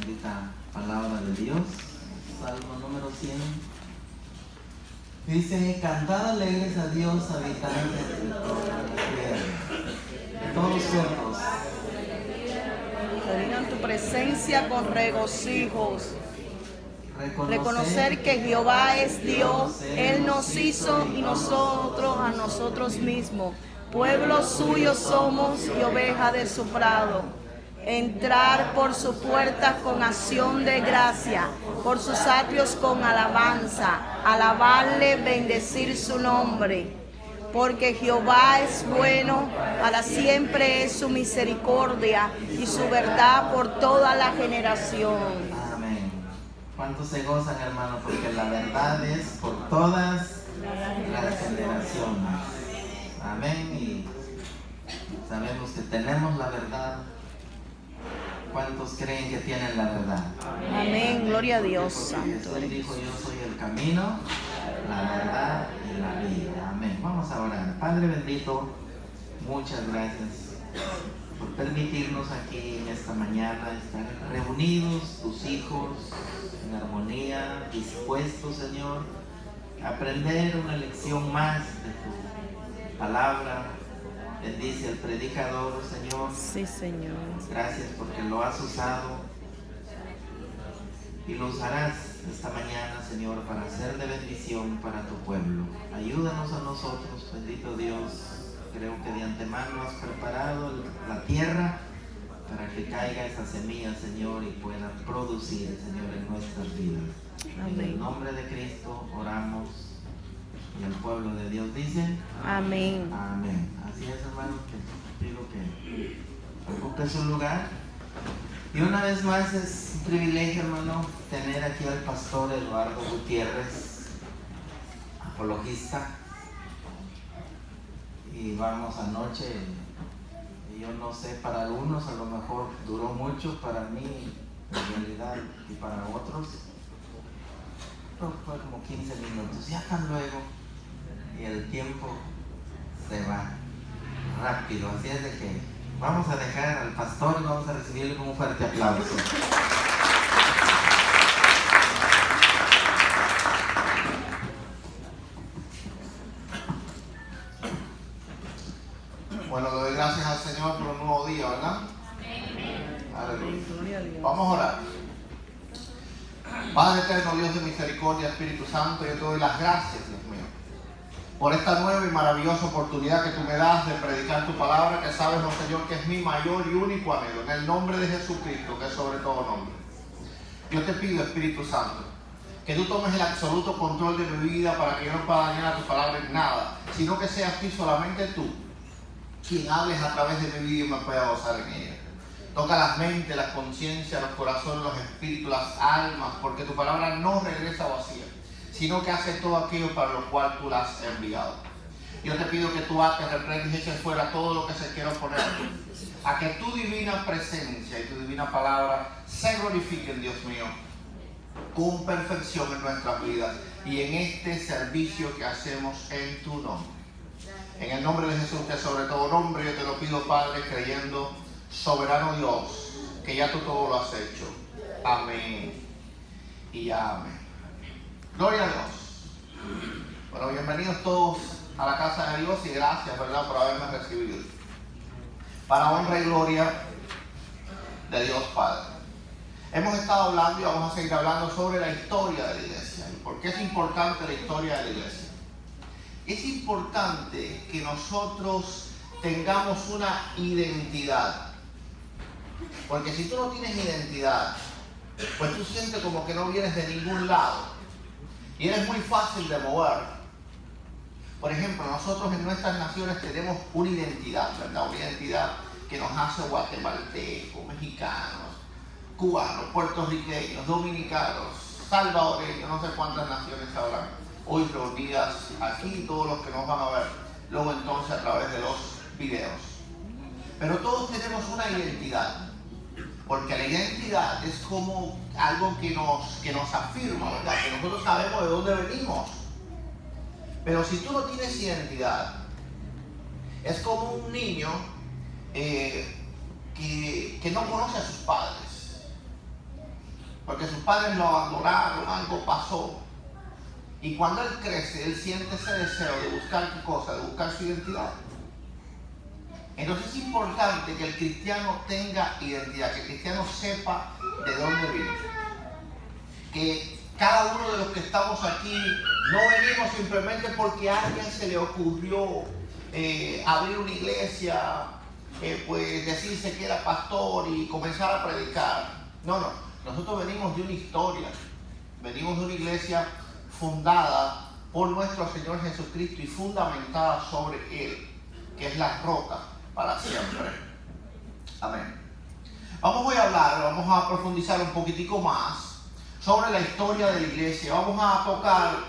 bendita palabra de Dios. Salmo número 100. Dice: cantad alegres a Dios, habitantes de toda la tierra. Todos juntos. Vengan tu presencia con regocijos. Reconocer que Jehová es Dios, Él nos hizo y nosotros a nosotros mismos. Pueblo suyo somos y oveja de su prado. Entrar por sus puertas con acción de gracia, por sus atrios con alabanza, alabarle, bendecir su nombre. Porque Jehová es bueno, para siempre es su misericordia y su verdad por toda la generación. Amén. ¿Cuántos se gozan, hermano? Porque la verdad es por todas las generaciones. Amén. Y sabemos que tenemos la verdad. ¿Cuántos creen que tienen la verdad? Amén. Gloria a Dios. Porque Santo Jesús dijo: yo soy el camino, la verdad y la vida. Amén. Vamos a orar. Padre bendito, muchas gracias por permitirnos aquí en esta mañana estar reunidos, tus hijos, en armonía, dispuestos, Señor, a aprender una lección más de tu palabra. Bendice al predicador, Señor. Sí, Señor. Gracias porque lo has usado y lo usarás esta mañana, Señor, para ser de bendición para tu pueblo. Ayúdanos a nosotros, bendito Dios. Creo que de antemano has preparado la tierra para que caiga esa semilla, Señor, y pueda producir, Señor, en nuestras vidas. Amén. En el nombre de Cristo oramos y el pueblo de Dios dice: Amén. amén. Así es, hermano, que digo que ocupe su lugar. Y una vez más es un privilegio, hermano, tener aquí al pastor Eduardo Gutiérrez, apologista. Y vamos anoche, y yo no sé, para algunos a lo mejor duró mucho, para mí en realidad y para otros fue como 15 minutos, ya tan luego, y el tiempo se va rápido. Así es de que vamos a dejar al pastor y vamos a recibirle con un fuerte aplauso. Bueno, le doy gracias al Señor por un nuevo día, ¿verdad? Aleluya. Gloria a Dios. Vamos a orar. Padre eterno, Dios de misericordia, Espíritu Santo, yo te doy las gracias, Dios mío, por esta nueva y maravillosa oportunidad que tú me das de predicar tu palabra, que sabes, oh Señor, que es mi mayor y único anhelo, en el nombre de Jesucristo, que es sobre todo nombre. Yo te pido, Espíritu Santo, que tú tomes el absoluto control de mi vida para que yo no pueda dañar a tu palabra en nada, sino que seas tú, solamente tú, quien hables a través de mi vida y me pueda gozar en ella. Toca las mentes, las conciencias, los corazones, los espíritus, las almas, porque tu palabra no regresa vacía, sino que hace todo aquello para lo cual tú la has enviado. Yo te pido que tú ates, reprendes y eches fuera todo lo que se quiera oponer a que tu divina presencia y tu divina palabra se glorifiquen, Dios mío, con perfección en nuestras vidas y en este servicio que hacemos en tu nombre. En el nombre de Jesús, que sobre todo nombre, yo te lo pido, Padre, creyendo, soberano Dios, que ya tú todo lo has hecho. Amén y amén. Gloria a Dios. Bueno, bienvenidos todos a la casa de Dios y gracias, ¿verdad?, por haberme recibido. Para honra y gloria de Dios Padre. Hemos estado hablando y vamos a seguir hablando sobre la historia de la iglesia. ¿Y por qué es importante la historia de la iglesia? Es importante que nosotros tengamos una identidad. Porque si tú no tienes identidad, pues tú sientes como que no vienes de ningún lado. Y eres muy fácil de mover. Por ejemplo, nosotros en nuestras naciones tenemos una identidad, ¿verdad? Una identidad que nos hace guatemaltecos, mexicanos, cubanos, puertorriqueños, dominicanos, salvadoreños, no sé cuántas naciones habrán hoy reunidas aquí, todos los que nos van a ver luego entonces a través de los videos. Pero todos tenemos una identidad, porque la identidad es como algo que nos afirma, ¿verdad? Que nosotros sabemos de dónde venimos. Pero si tú no tienes identidad, es como un niño que no conoce a sus padres. porque sus padres lo abandonaron, algo pasó. Y cuando él crece, él siente ese deseo de buscar qué cosa, de buscar su identidad. Entonces es importante que el cristiano tenga identidad, que el cristiano sepa de dónde viene. Que cada uno de los que estamos aquí no venimos simplemente porque a alguien se le ocurrió abrir una iglesia, pues decirse que era pastor y comenzar a predicar. No, nosotros venimos de una historia, venimos de una iglesia fundada por nuestro Señor Jesucristo y fundamentada sobre Él, que es la roca para siempre. Amén. Vamos a profundizar un poquitico más sobre la historia de la iglesia. Vamos a tocar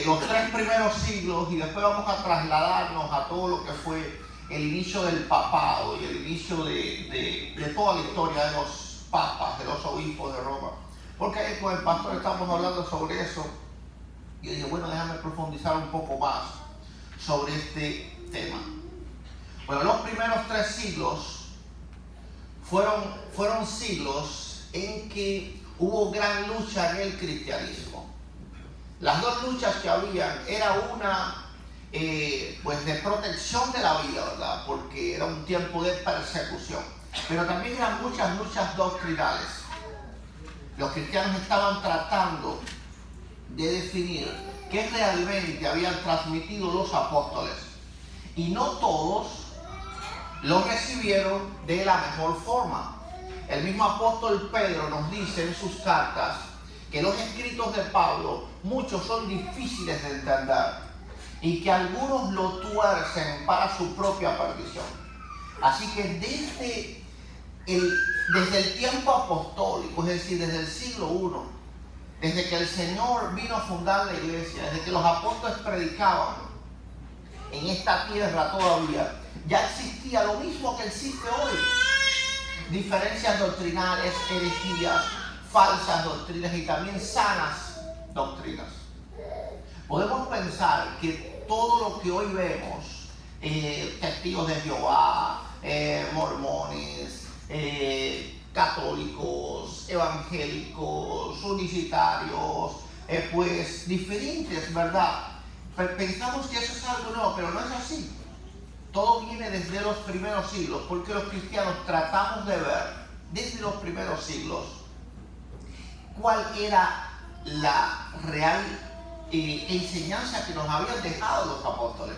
los 3 primeros siglos y después vamos a trasladarnos a todo lo que fue el inicio del papado y el inicio de toda la historia de los papas, de los obispos de Roma. Porque ahí con el pastor estamos hablando sobre eso y yo dije, bueno, déjame profundizar un poco más sobre este tema. Bueno, los primeros 3 siglos fueron siglos en que hubo gran lucha en el cristianismo. Las 2 luchas que habían era una pues de protección de la vida, ¿verdad? Porque era un tiempo de persecución. Pero también eran muchas luchas doctrinales. Los cristianos estaban tratando de definir qué realmente habían transmitido los apóstoles. Y no todos lo recibieron de la mejor forma. El mismo apóstol Pedro nos dice en sus cartas que los escritos de Pablo, muchos son difíciles de entender y que algunos lo tuercen para su propia perdición. Así que desde el tiempo apostólico, es decir, desde el siglo I, desde que el Señor vino a fundar la iglesia, desde que los apóstoles predicaban en esta tierra todavía, ya existía lo mismo que existe hoy. Diferencias doctrinales, herejías, falsas doctrinas y también sanas doctrinas. Podemos pensar que todo lo que hoy vemos, testigos de Jehová, mormones, católicos, evangélicos, unitarios, pues diferentes, ¿verdad? Pensamos que eso es algo nuevo, pero no es así. Todo viene desde los primeros siglos, porque los cristianos tratamos de ver desde los primeros siglos cuál era la real enseñanza que nos habían dejado los apóstoles.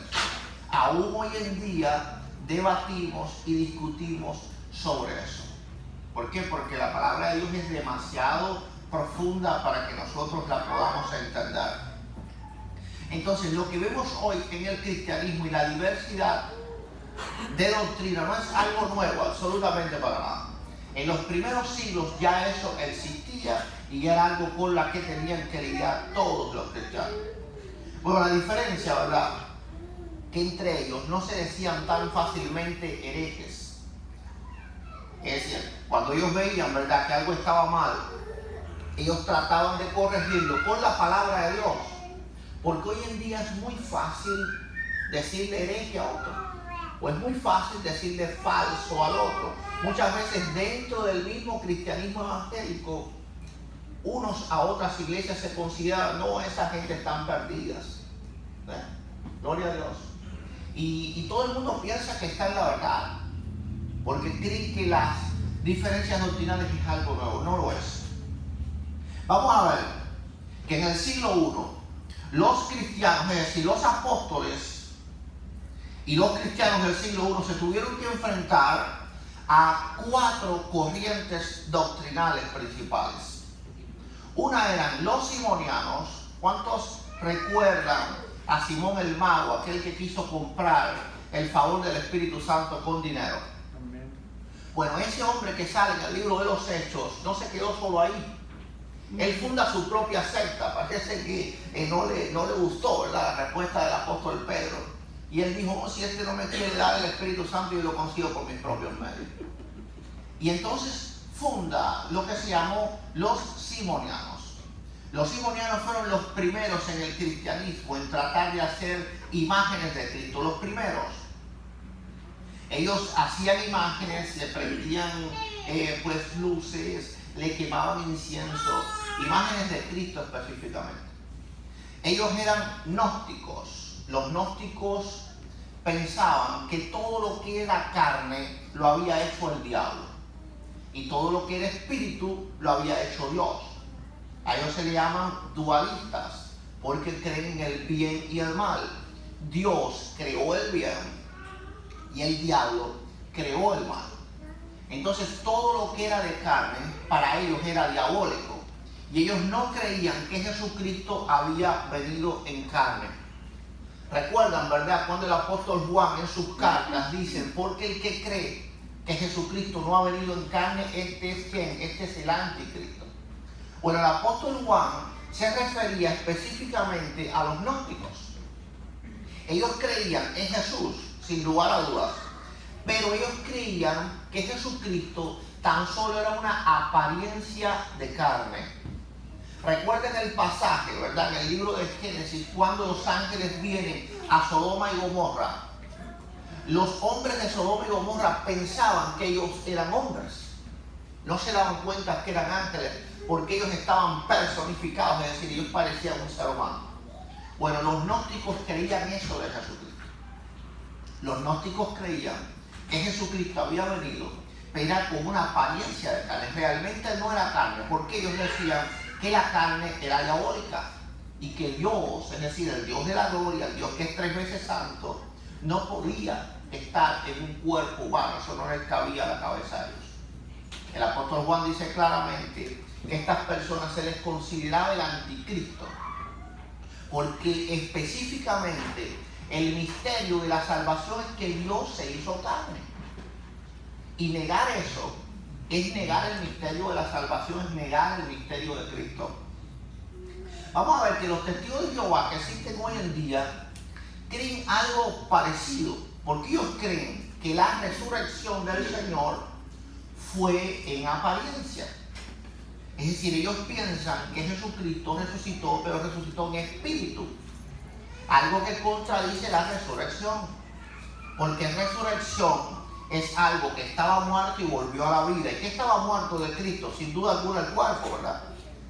Aún hoy en día debatimos y discutimos sobre eso. ¿Por qué? Porque la palabra de Dios es demasiado profunda para que nosotros la podamos entender. Entonces, lo que vemos hoy en el cristianismo y la diversidad de doctrina no es algo nuevo, absolutamente para nada. En los primeros siglos ya eso existía y era algo con la que tenían que lidiar todos los cristianos. Bueno, la diferencia, ¿verdad?, que entre ellos no se decían tan fácilmente herejes. Es decir, cuando ellos veían, ¿verdad?, que algo estaba mal, ellos trataban de corregirlo con la palabra de Dios. Porque hoy en día es muy fácil decirle hereje a otro. O es muy fácil decirle falso al otro. Muchas veces dentro del mismo cristianismo evangélico, unos a otras iglesias se consideran, no, esa gente están perdidas. Gloria a Dios. Y todo el mundo piensa que está en la verdad, porque creen que las diferencias doctrinales es algo nuevo. No lo es. Vamos a ver que en el siglo I, los cristianos, es decir, los apóstoles y los cristianos del siglo I se tuvieron que enfrentar a 4 corrientes doctrinales principales. Una eran los simonianos. ¿Cuántos recuerdan a Simón el mago, aquel que quiso comprar el favor del Espíritu Santo con dinero? Bueno, ese hombre que sale en el libro de los Hechos no se quedó solo ahí. Él funda su propia secta. Parece que no le gustó, ¿verdad?, la respuesta del apóstol Pedro. Y él dijo, oh, si este no me quiere dar el Espíritu Santo, yo lo consigo por mis propios medios. Y entonces funda lo que se llamó los simonianos. Los simonianos fueron los primeros en el cristianismo en tratar de hacer imágenes de Cristo. Los primeros. Ellos hacían imágenes, le prendían pues luces, le quemaban incienso, imágenes de Cristo específicamente. Ellos eran gnósticos. Los gnósticos pensaban que todo lo que era carne lo había hecho el diablo y todo lo que era espíritu lo había hecho Dios. A ellos se le llaman dualistas porque creen en el bien y el mal. Dios creó el bien y el diablo creó el mal. Entonces todo lo que era de carne para ellos era diabólico y ellos no creían que Jesucristo había venido en carne. Recuerdan, ¿verdad?, cuando el apóstol Juan en sus cartas dice, porque el que cree que Jesucristo no ha venido en carne, este es ¿quién? Este es el anticristo. Bueno, el apóstol Juan se refería específicamente a los gnósticos. Ellos creían en Jesús, sin lugar a dudas, pero ellos creían que Jesucristo tan solo era una apariencia de carne. Recuerden el pasaje, ¿verdad?, en el libro de Génesis, cuando los ángeles vienen a Sodoma y Gomorra. Los hombres de Sodoma y Gomorra pensaban que ellos eran hombres. No se daban cuenta que eran ángeles, porque ellos estaban personificados, es decir, ellos parecían un ser humano. Bueno, los gnósticos creían eso de Jesucristo. Los gnósticos creían que Jesucristo había venido, pero era con una apariencia de carne. Realmente no era carne, porque ellos decían que la carne era diabólica y que Dios, es decir, el Dios de la gloria, el Dios que es 3 veces santo, no podía estar en un cuerpo humano. Eso no les cabía a la cabeza de ellos. El apóstol Juan dice claramente que a estas personas se les consideraba el anticristo, porque específicamente el misterio de la salvación es que Dios se hizo carne. Y negar eso es negar el misterio de la salvación, es negar el misterio de Cristo. Vamos a ver que los testigos de Jehová que existen hoy en día creen algo parecido, porque ellos creen que la resurrección del Señor fue en apariencia. Es decir, ellos piensan que Jesucristo resucitó, pero resucitó en espíritu. Algo que contradice la resurrección, porque resurrección es algo que estaba muerto y volvió a la vida. ¿Y qué estaba muerto de Cristo? Sin duda alguna el cuerpo, ¿verdad?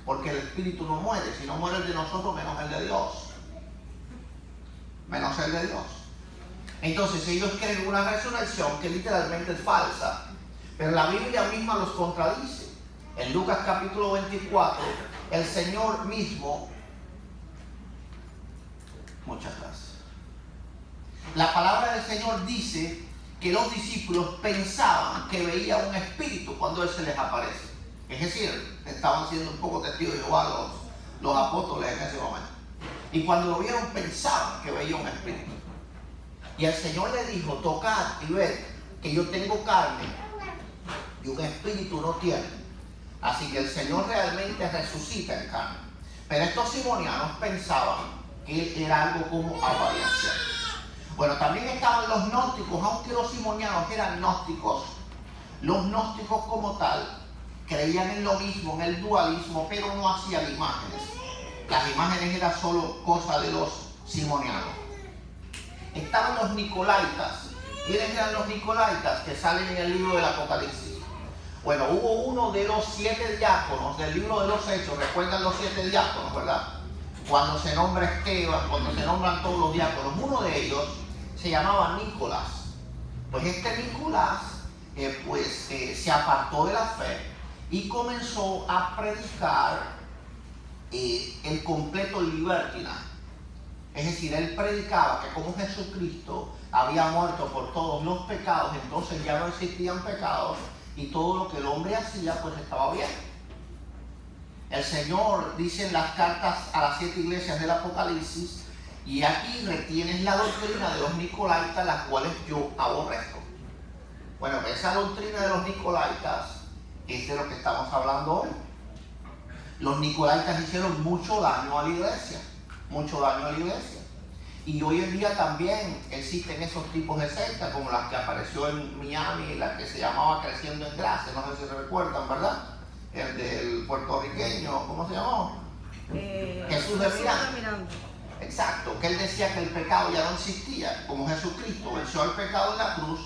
Porque el espíritu no muere. Si no muere el de nosotros, menos el de Dios. Menos el de Dios. Entonces ellos creen una resurrección que literalmente es falsa. Pero la Biblia misma los contradice. En Lucas capítulo 24, el Señor mismo... Muchas gracias. La palabra del Señor dice que los discípulos pensaban que veían un espíritu cuando Él se les aparece. Es decir, estaban siendo un poco testigos de Jehová los apóstoles en ese momento. Y cuando lo vieron pensaban que veían un espíritu. Y el Señor le dijo, tocad y ved que yo tengo carne y un espíritu no tiene. Así que el Señor realmente resucita en carne. Pero estos simonianos pensaban que Él era algo como apariencia. Bueno, también estaban los gnósticos, aunque los simonianos eran gnósticos. Los gnósticos como tal creían en lo mismo, en el dualismo, pero no hacían imágenes. Las imágenes eran solo cosa de los simonianos. Estaban los nicolaitas. ¿Quiénes eran los nicolaitas que salen en el libro del Apocalipsis? Bueno, hubo uno de los 7 diáconos del libro de los Hechos. ¿Recuerdan los 7 diáconos, verdad? Cuando se nombra Esteban, cuando se nombran todos los diáconos, uno de ellos se llamaba Nicolás. Pues este Nicolás se apartó de la fe y comenzó a predicar el completo libertinaje. Es decir, él predicaba que como Jesucristo había muerto por todos los pecados, entonces ya no existían pecados y todo lo que el hombre hacía pues estaba bien. El Señor dice en las cartas a las 7 iglesias del Apocalipsis, y aquí retienes la doctrina de los nicolaitas, las cuales yo aborrezco. Bueno, esa doctrina de los nicolaitas es de lo que estamos hablando hoy. Los nicolaitas hicieron mucho daño a la iglesia, mucho daño a la iglesia. Y hoy en día también existen esos tipos de sectas, como las que apareció en Miami, la que se llamaba Creciendo en Gracia, no sé si recuerdan, ¿verdad? El del puertorriqueño, ¿cómo se llamó? Jesús de Miranda. Exacto, que él decía que el pecado ya no existía, como Jesucristo venció el pecado en la cruz,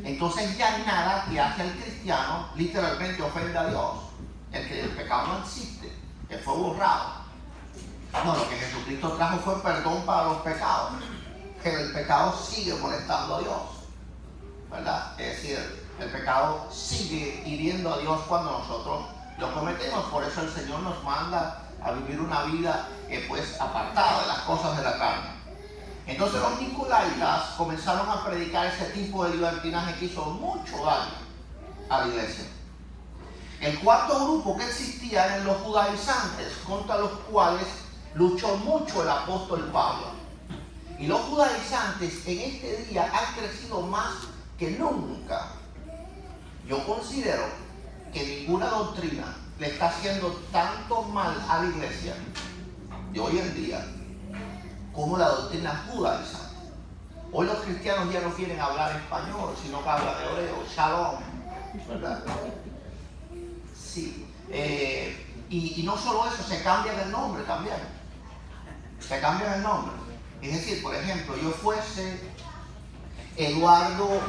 entonces ya nada que hace al cristiano literalmente ofende a Dios. El pecado no existe, que fue borrado. No, lo que Jesucristo trajo fue perdón para los pecados. Que el pecado sigue molestando a Dios, ¿verdad? Es decir, el pecado sigue hiriendo a Dios cuando nosotros lo cometemos. Por eso el Señor nos manda a vivir una vida pues apartada de las cosas de la carne. Entonces los nicolaitas comenzaron a predicar ese tipo de libertinaje que hizo mucho daño a la iglesia. El cuarto grupo que existía eran los judaizantes, contra los cuales luchó mucho el apóstol Pablo. Y los judaizantes en este día han crecido más que nunca. Yo considero que ninguna doctrina le está haciendo tanto mal a la iglesia de hoy en día como la doctrina judaizante. Hoy los cristianos ya no quieren hablar español, sino que hablan hebreo, shalom, ¿verdad? Sí. Y no solo eso, se cambian el nombre también. Se cambian el nombre. Es decir, por ejemplo, yo fuese Eduardo,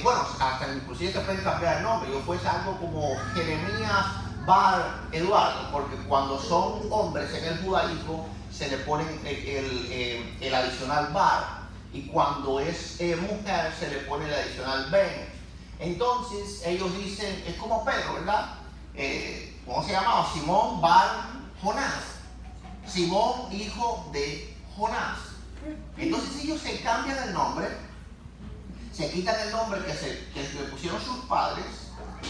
bueno, hasta inclusive se puede cambiar el nombre, yo fuese algo como Jeremías Bar Eduardo, porque cuando son hombres en el judaísmo se le pone el adicional Bar, y cuando es mujer se le pone el adicional Ben. Entonces ellos dicen, es como Pedro, ¿verdad? ¿Cómo se llamaba? Simón Bar Jonás. Simón, hijo de Jonás. Entonces ellos se cambian el nombre, se quitan el nombre que le pusieron sus padres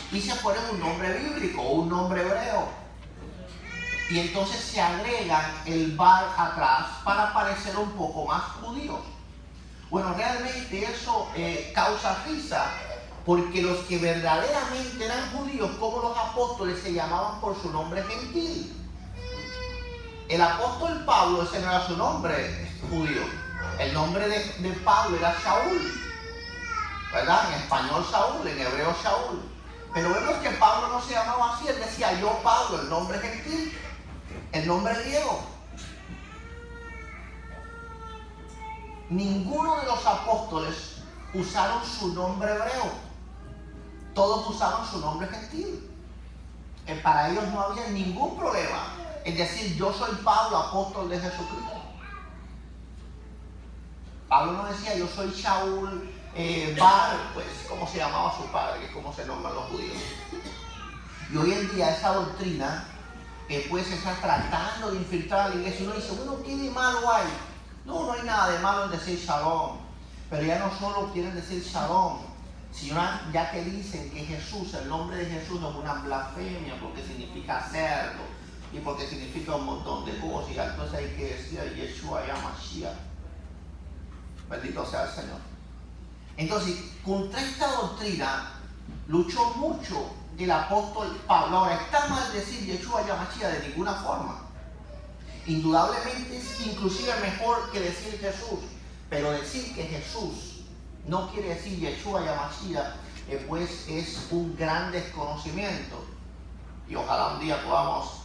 y se ponen un nombre bíblico o un nombre hebreo. Y entonces se agregan el Bar atrás para parecer un poco más judíos. Bueno, realmente eso causa risa, porque los que verdaderamente eran judíos, como los apóstoles, se llamaban por su nombre gentil. El apóstol Pablo, ese no era su nombre judío. El nombre de Pablo era Saúl, ¿verdad? En español Saúl, en hebreo Saúl. Pero vemos que Pablo no se llamaba así, él decía yo Pablo, el nombre gentil, el nombre griego. Ninguno de los apóstoles usaron su nombre hebreo, todos usaron su nombre gentil. Para ellos no había ningún problema en decir yo soy Pablo, apóstol de Jesucristo. Pablo no decía yo soy Saúl Bar, pues como se llamaba su padre, que es como se nombran los judíos. Y hoy en día esa doctrina pues se está tratando de infiltrar a la iglesia. Y uno dice, bueno, ¿qué de malo hay? No hay nada de malo en decir shalom. Pero ya no solo quieren decir shalom, sino ya que dicen que Jesús, el nombre de Jesús es una blasfemia porque significa cerdo y porque significa un montón de cosas. Y entonces hay que decir Yeshua Yamashiach. Bendito sea el Señor. Entonces, contra esta doctrina luchó mucho el apóstol Pablo. Ahora, está mal decir Yeshua Yamashiach de ninguna forma. Indudablemente es inclusive mejor que decir Jesús, pero decir que Jesús no quiere decir Yeshua Yamashiach, pues es un gran desconocimiento. Y ojalá un día podamos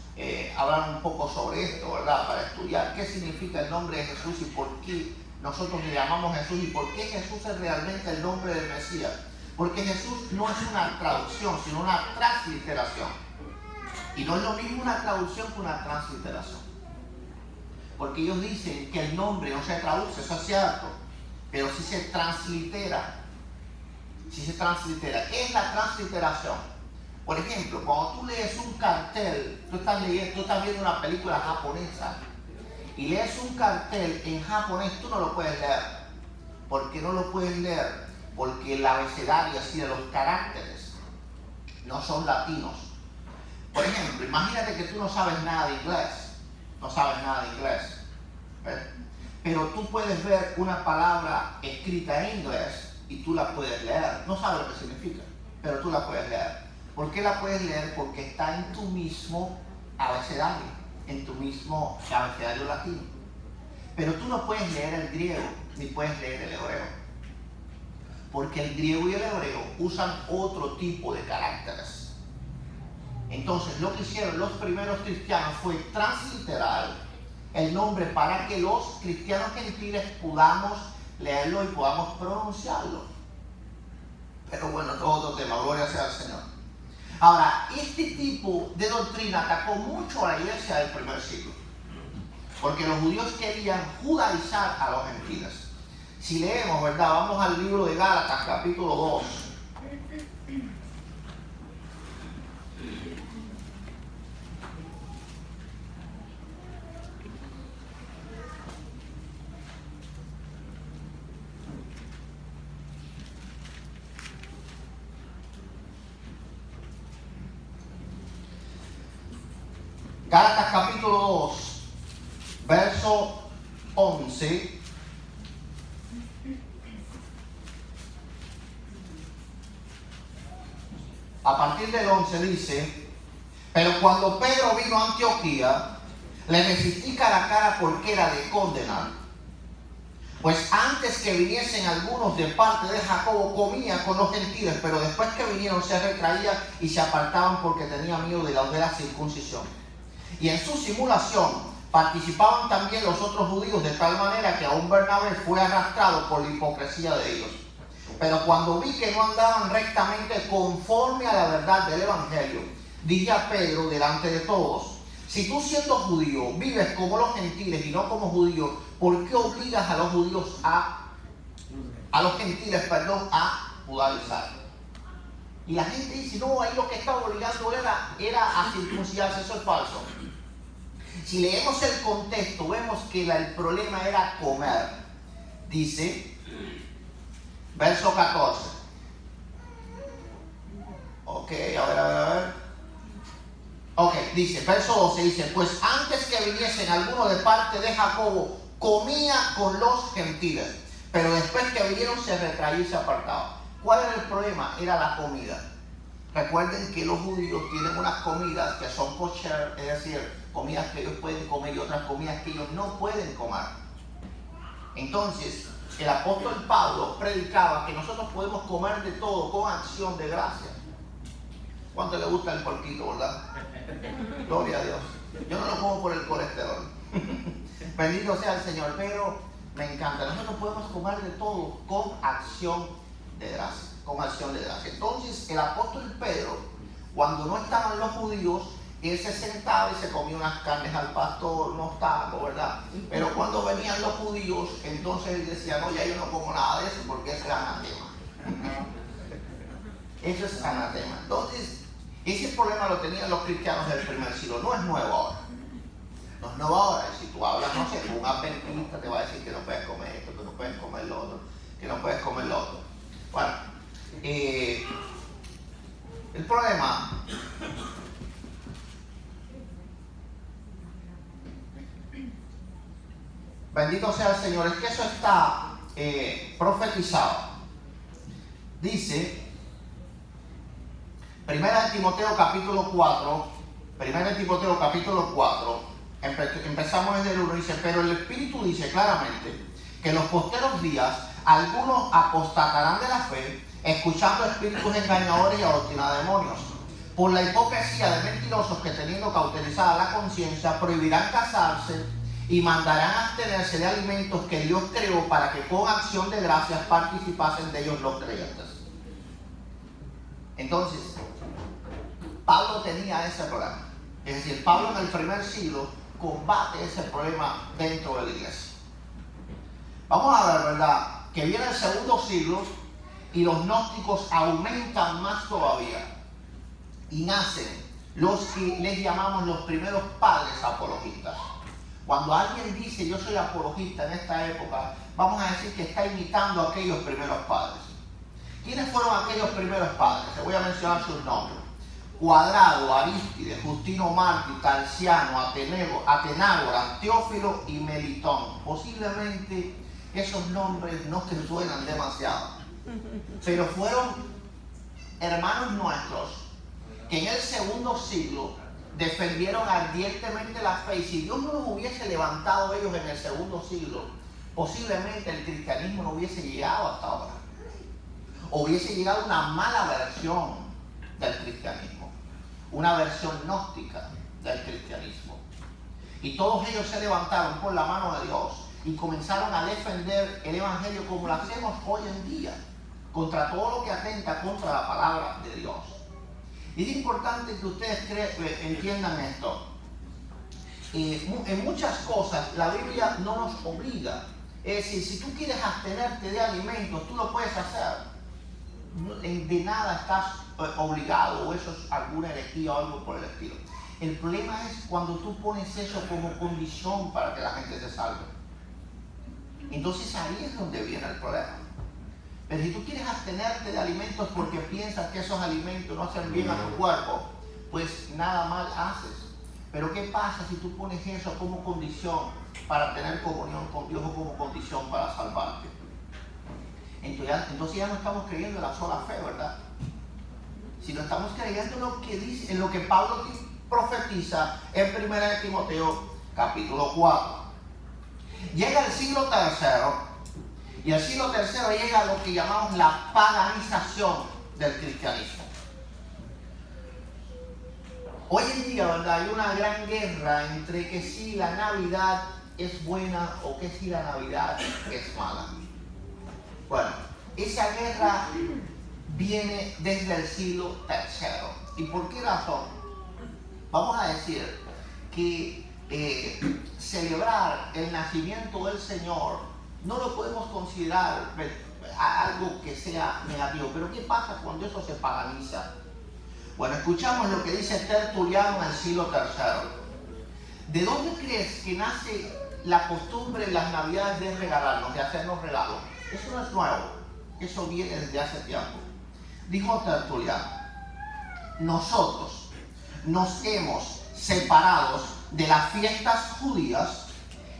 hablar un poco sobre esto, ¿verdad? Para estudiar qué significa el nombre de Jesús y por qué nosotros le llamamos Jesús y por qué Jesús es realmente el nombre del Mesías. Porque Jesús no es una traducción, sino una transliteración. Y no es lo mismo una traducción que una transliteración. Porque ellos dicen que el nombre no se traduce, eso es cierto, pero sí se translitera. Sí se translitera. ¿Qué es la transliteración? Por ejemplo, cuando tú lees un cartel, tú estás viendo una película japonesa y lees un cartel en japonés, tú no lo puedes leer. ¿Por qué no lo puedes leer? Porque el abecedario, así de los caracteres, no son latinos. Por ejemplo, imagínate que tú no sabes nada de inglés. No sabes nada de inglés, ¿ves? Pero tú puedes ver una palabra escrita en inglés y tú la puedes leer. No sabes lo que significa, pero tú la puedes leer. ¿Por qué la puedes leer? Porque está en tu mismo abecedario, en tu mismo abecedario latino. Pero tú no puedes leer el griego, ni puedes leer el hebreo. Porque el griego y el hebreo usan otro tipo de caracteres. Entonces, lo que hicieron los primeros cristianos fue transliterar el nombre para que los cristianos gentiles podamos leerlo y podamos pronunciarlo. Pero bueno, todo otro tema, gloria sea al Señor. Ahora, este tipo de doctrina atacó mucho a la iglesia del primer siglo, porque los judíos querían judaizar a los gentiles. Si leemos, ¿verdad? Vamos al libro de Gálatas, capítulo 2. Gálatas capítulo 2, verso 11. A partir del 11 dice: pero cuando Pedro vino a Antioquía, le resistí cara a cara porque era de condenar. Pues antes que viniesen algunos de parte de Jacobo, comía con los gentiles, pero después que vinieron se retraía y se apartaban porque tenía miedo de la circuncisión. Y en su simulación participaban también los otros judíos, de tal manera que aún Bernabé fue arrastrado por la hipocresía de ellos. Pero cuando vi que no andaban rectamente conforme a la verdad del Evangelio, dije a Pedro delante de todos: si tú, siendo judío, vives como los gentiles y no como judíos, ¿por qué obligas a los judíos a los gentiles, a judaizar? Y la gente dice: no, ahí lo que estaba obligando era a circuncidarse. Eso es falso. Si leemos el contexto, vemos que el problema era comer. Dice, verso 14. Ok, a ver. Ok, dice, verso 12, dice: pues antes que viniesen algunos de parte de Jacobo, comía con los gentiles, pero después que vinieron se retraía y se apartaba. ¿Cuál era el problema? Era la comida. Recuerden que los judíos tienen unas comidas que son kosher, es decir, comidas que ellos pueden comer y otras comidas que ellos no pueden comer. Entonces, el apóstol Pablo predicaba que nosotros podemos comer de todo con acción de gracia. ¿Cuánto le gusta el porquito, verdad? Gloria a Dios. Yo no lo como por el colesterol. Bendito sea el Señor, pero me encanta. Nosotros podemos comer de todo con acción de gracia. Con acción de gracia. Entonces, el apóstol Pedro, cuando no estaban los judíos, él se sentaba y se comía unas carnes al pastor, unos tacos, ¿verdad? Pero cuando venían los judíos, entonces él decía: no, ya yo no como nada de eso porque eso es anatema. Eso es anatema. Entonces, ese problema lo tenían los cristianos del primer siglo. No es nuevo ahora. No es nuevo ahora. Y si tú hablas, no sé, con un adventista te va a decir que no puedes comer esto, que no puedes comer lo otro, que no puedes comer lo otro. Bueno, el problema bendito sea el Señor, es que eso está profetizado. Dice 1 Timoteo capítulo 4, empezamos desde el 1, dice: pero el Espíritu dice claramente que en los posteros días algunos apostatarán de la fe, escuchando espíritus engañadores y a doctrina de demonios, por la hipocresía de mentirosos que, teniendo cauterizada la conciencia, prohibirán casarse y mandarán abstenerse de alimentos que Dios creó para que con acción de gracias participasen de ellos los creyentes. Entonces, Pablo tenía ese problema. Es decir, Pablo en el primer siglo combate ese problema dentro de la iglesia. Vamos a ver, ¿verdad?, que viene el segundo siglo y los gnósticos aumentan más todavía y nacen los que les llamamos los primeros padres apologistas. Cuando alguien dice yo soy apologista en esta época, vamos a decir que está imitando a aquellos primeros padres. ¿Quiénes fueron aquellos primeros padres? Les voy a mencionar sus nombres: Cuadrado, Arístides, Justino Mártir, Tarciano, Atenágoras, Teófilo y Melitón. Posiblemente esos nombres no te suenan demasiado, pero fueron hermanos nuestros que en el segundo siglo defendieron ardientemente la fe. Y si Dios no los hubiese levantado ellos en el segundo siglo, posiblemente el cristianismo no hubiese llegado hasta ahora. O hubiese llegado una mala versión del cristianismo, una versión gnóstica del cristianismo. Y todos ellos se levantaron por la mano de Dios y comenzaron a defender el Evangelio como lo hacemos hoy en día, contra todo lo que atenta contra la palabra de Dios. Y es importante que ustedes entiendan esto. En muchas cosas la Biblia no nos obliga. Es decir, si tú quieres abstenerte de alimentos, tú lo puedes hacer. De nada estás obligado, o eso es alguna herejía o algo por el estilo. El problema es cuando tú pones eso como condición para que la gente se salve. Entonces ahí es donde viene el problema. Pero si tú quieres abstenerte de alimentos porque piensas que esos alimentos no hacen bien a tu cuerpo, pues nada mal haces. Pero ¿qué pasa si tú pones eso como condición para tener comunión con Dios o como condición para salvarte? Entonces ya no estamos creyendo en la sola fe, ¿verdad? Sino estamos creyendo en lo que dice, en lo que Pablo profetiza en 1 Timoteo capítulo 4. Llega el siglo tercero. Y el siglo tercero llega a lo que llamamos la paganización del cristianismo. Hoy en día, ¿verdad?, hay una gran guerra entre que si la Navidad es buena o que si la Navidad es mala. Bueno, esa guerra viene desde el siglo tercero. ¿Y por qué razón? Vamos a decir que celebrar el nacimiento del Señor no lo podemos considerar algo que sea negativo. Pero ¿qué pasa cuando eso se paganiza? Bueno, escuchamos lo que dice Tertuliano en el siglo III. ¿De dónde crees que nace la costumbre en las Navidades de regalarnos, de hacernos regalos? Eso no es nuevo, eso viene desde hace tiempo. Dijo Tertuliano: nosotros nos hemos separado de las fiestas judías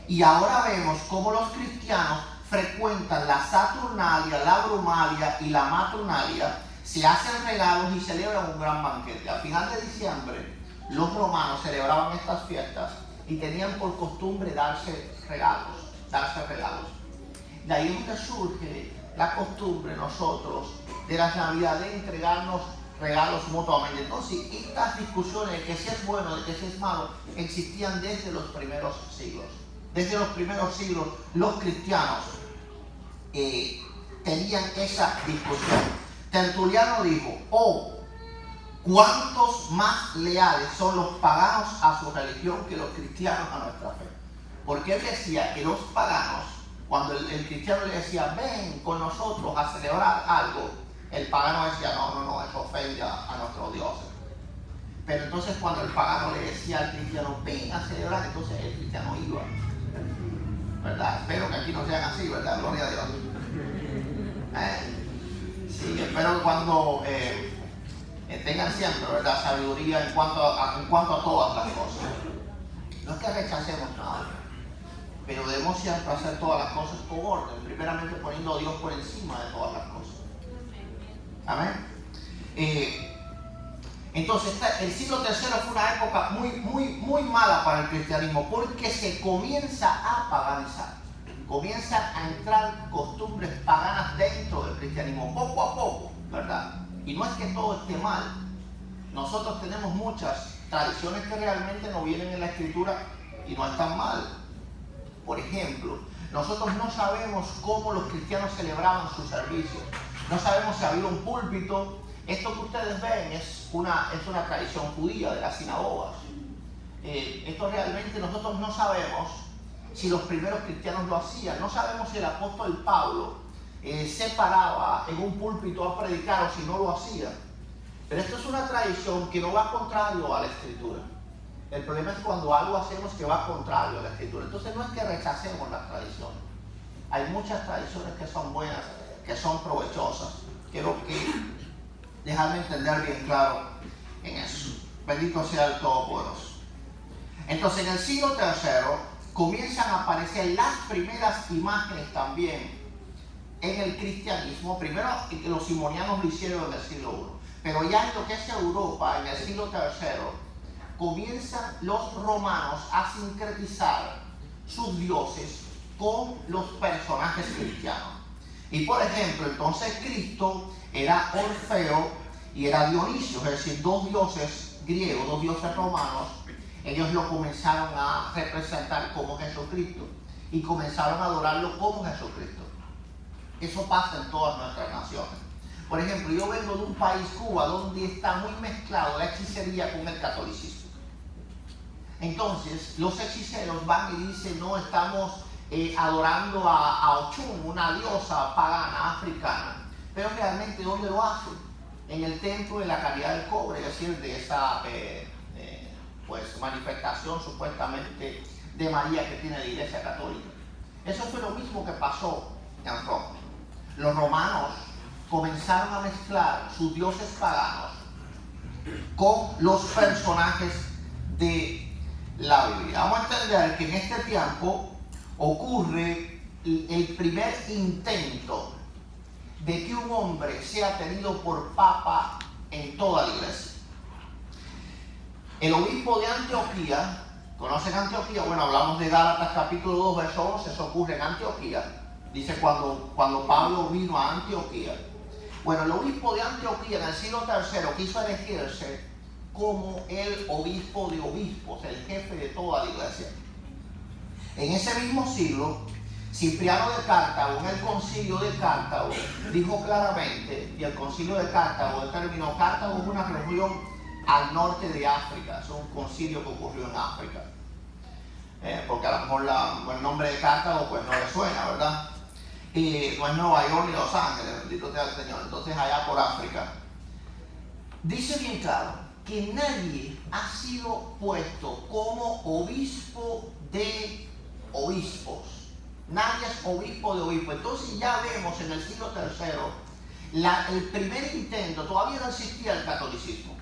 y ahora vemos cómo los cristianos frecuentan la Saturnalia, la Brumalia y la Matronalia, se hacen regalos y celebran un gran banquete. A final de diciembre, los romanos celebraban estas fiestas y tenían por costumbre darse regalos. De ahí es que surge la costumbre nosotros de las Navidades de entregarnos regalos mutuamente. Entonces, estas discusiones de que si es bueno, de que si es malo, existían desde los primeros siglos. Desde los primeros siglos, los cristianos tenían esa discusión. Tertuliano dijo: oh, cuántos más leales son los paganos a su religión que los cristianos a nuestra fe. Porque él decía que los paganos, cuando el cristiano le decía ven con nosotros a celebrar algo, el pagano decía no, eso ofende a nuestros dioses. Pero entonces cuando el pagano le decía al cristiano ven a celebrar, entonces el cristiano iba, ¿verdad? Espero que aquí no sean así, ¿verdad? Gloria a Dios. Sí, espero que cuando tengan siempre, ¿verdad?, sabiduría en cuanto a todas las cosas. No es que rechacemos nada, pero debemos siempre hacer todas las cosas con orden, primeramente poniendo a Dios por encima de todas las cosas. Amén. Entonces el siglo III fue una época muy mala para el cristianismo, porque se comienza a paganizar, comienzan a entrar costumbres paganas dentro del cristianismo, poco a poco, ¿verdad? Y no es que todo esté mal. Nosotros tenemos muchas tradiciones que realmente no vienen en la Escritura y no están mal. Por ejemplo, nosotros no sabemos cómo los cristianos celebraban sus servicios. No sabemos si había un púlpito. Esto que ustedes ven es una tradición judía de las sinagogas. Esto realmente nosotros no sabemos si los primeros cristianos lo hacían. No sabemos si el apóstol Pablo se paraba en un púlpito a predicar o si no lo hacía. Pero esto es una tradición que no va contrario a la Escritura. El problema es cuando algo hacemos que va contrario a la Escritura. Entonces no es que rechacemos las tradiciones. Hay muchas tradiciones que son buenas, que son provechosas. Quiero que dejarme entender bien claro en eso. Bendito sea el Todopoderoso. Entonces en el siglo III comienzan a aparecer las primeras imágenes también en el cristianismo. Primero los simonianos lo hicieron en el siglo I, pero ya en lo que es Europa, en el siglo III, comienzan los romanos a sincretizar sus dioses con los personajes cristianos. Y por ejemplo, entonces Cristo era Orfeo y era Dionisio, es decir, dos dioses griegos, dos dioses romanos. Ellos lo comenzaron a representar como Jesucristo y comenzaron a adorarlo como Jesucristo. Eso pasa en todas nuestras naciones. Por ejemplo, yo vengo de un país, Cuba, donde está muy mezclado la hechicería con el catolicismo. Entonces, los hechiceros van y dicen, no, estamos adorando a Ochun, una diosa pagana africana. Pero realmente, ¿dónde lo hacen? En el templo de la Caridad del Cobre, es decir, de esa pues, manifestación supuestamente de María que tiene la Iglesia Católica. Eso fue lo mismo que pasó en Roma. Los romanos comenzaron a mezclar sus dioses paganos con los personajes de la Biblia. Vamos a entender que en este tiempo ocurre el primer intento de que un hombre sea tenido por papa en toda la iglesia. El obispo de Antioquía, ¿conocen Antioquía? Bueno, hablamos de Gálatas capítulo 2, verso 11, eso ocurre en Antioquía. Dice cuando Pablo vino a Antioquía. Bueno, el obispo de Antioquía en el siglo III quiso elegirse como el obispo de obispos, el jefe de toda la iglesia. En ese mismo siglo, Cipriano de Cartago, en el concilio de Cartago, dijo claramente, y el concilio de Cartago determinó, Cartago es una región al norte de África, es un concilio que ocurrió en África. Porque a lo mejor el nombre de Cartago pues no le suena, ¿verdad? Y no es Nueva York ni Los Ángeles, bendito sea el Señor, entonces allá por África. Dice bien claro que nadie ha sido puesto como obispo de obispos. Nadie es obispo de obispos. Entonces ya vemos en el siglo III el primer intento, todavía no existía el catolicismo,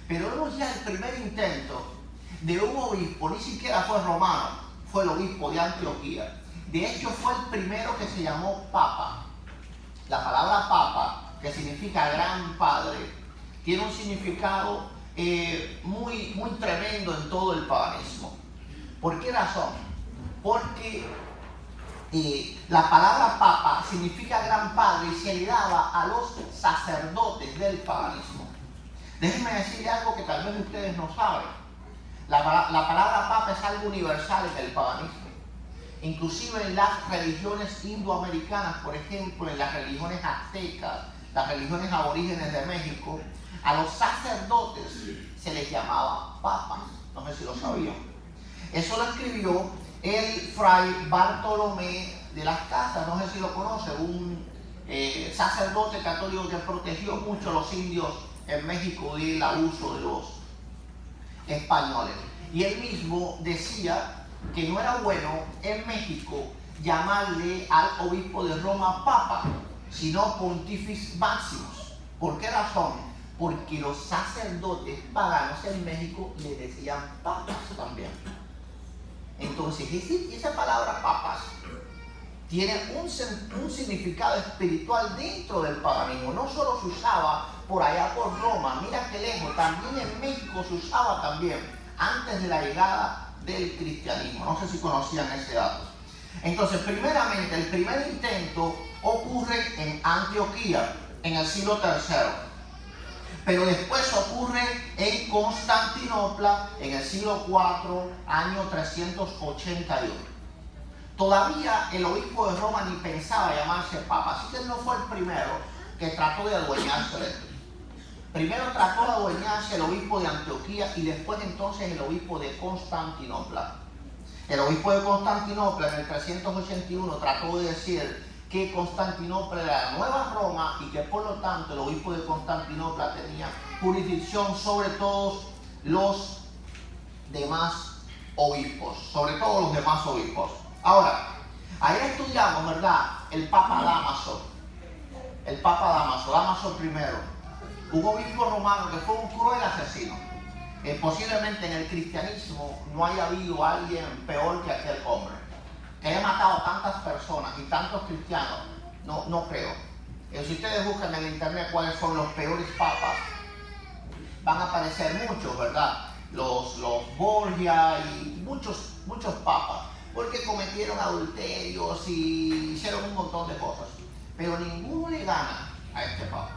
pero vemos ya el primer intento de un obispo, ni siquiera fue romano, fue el obispo de Antioquía. De hecho fue el primero que se llamó papa. La palabra papa, que significa gran padre, tiene un significado muy tremendo en todo el paganismo. ¿Por qué razón? Porque la palabra papa significa gran padre y se le daba a los sacerdotes del paganismo. Déjenme decirle algo que tal vez ustedes no saben. La palabra papa es algo universal en el paganismo. Inclusive en las religiones indoamericanas, por ejemplo, en las religiones aztecas, las religiones aborígenes de México, a los sacerdotes se les llamaba papas. No sé si lo sabían. Eso lo escribió el fray Bartolomé de las Casas, no sé si lo conoce, un sacerdote católico que protegió mucho a los indios en México del abuso de los españoles. Y él mismo decía que no era bueno en México llamarle al obispo de Roma papa, sino pontifex maximus. ¿Por qué razón? Porque los sacerdotes paganos en México le decían papas también. Entonces, esa palabra papas tiene un significado espiritual dentro del paganismo. No solo se usaba por allá por Roma, mira qué lejos, también en México se usaba también, antes de la llegada del cristianismo. No sé si conocían ese dato. Entonces, primeramente, el primer intento ocurre en Antioquía, en el siglo III. Pero después ocurre en Constantinopla, en el siglo IV, año 381. Todavía el obispo de Roma ni pensaba llamarse papa, así que él no fue el primero que trató de adueñarse de esto. Primero trató de adueñarse el obispo de Antioquía y después entonces el obispo de Constantinopla. El obispo de Constantinopla en el 381 trató de decir que Constantinopla era la nueva Roma y que por lo tanto el obispo de Constantinopla tenía jurisdicción sobre todos los demás obispos, Ahora, ahí estudiamos, ¿verdad? El Papa Dámaso I, un obispo romano que fue un cruel asesino. Posiblemente en el cristianismo no haya habido alguien peor que aquel hombre, que haya matado a tantas personas y tantos cristianos, no creo. Si ustedes buscan en internet cuáles son los peores papas, van a aparecer muchos, ¿verdad? Los Borgia y muchos papas, porque cometieron adulterios y hicieron un montón de cosas. Pero ninguno le gana a este papa.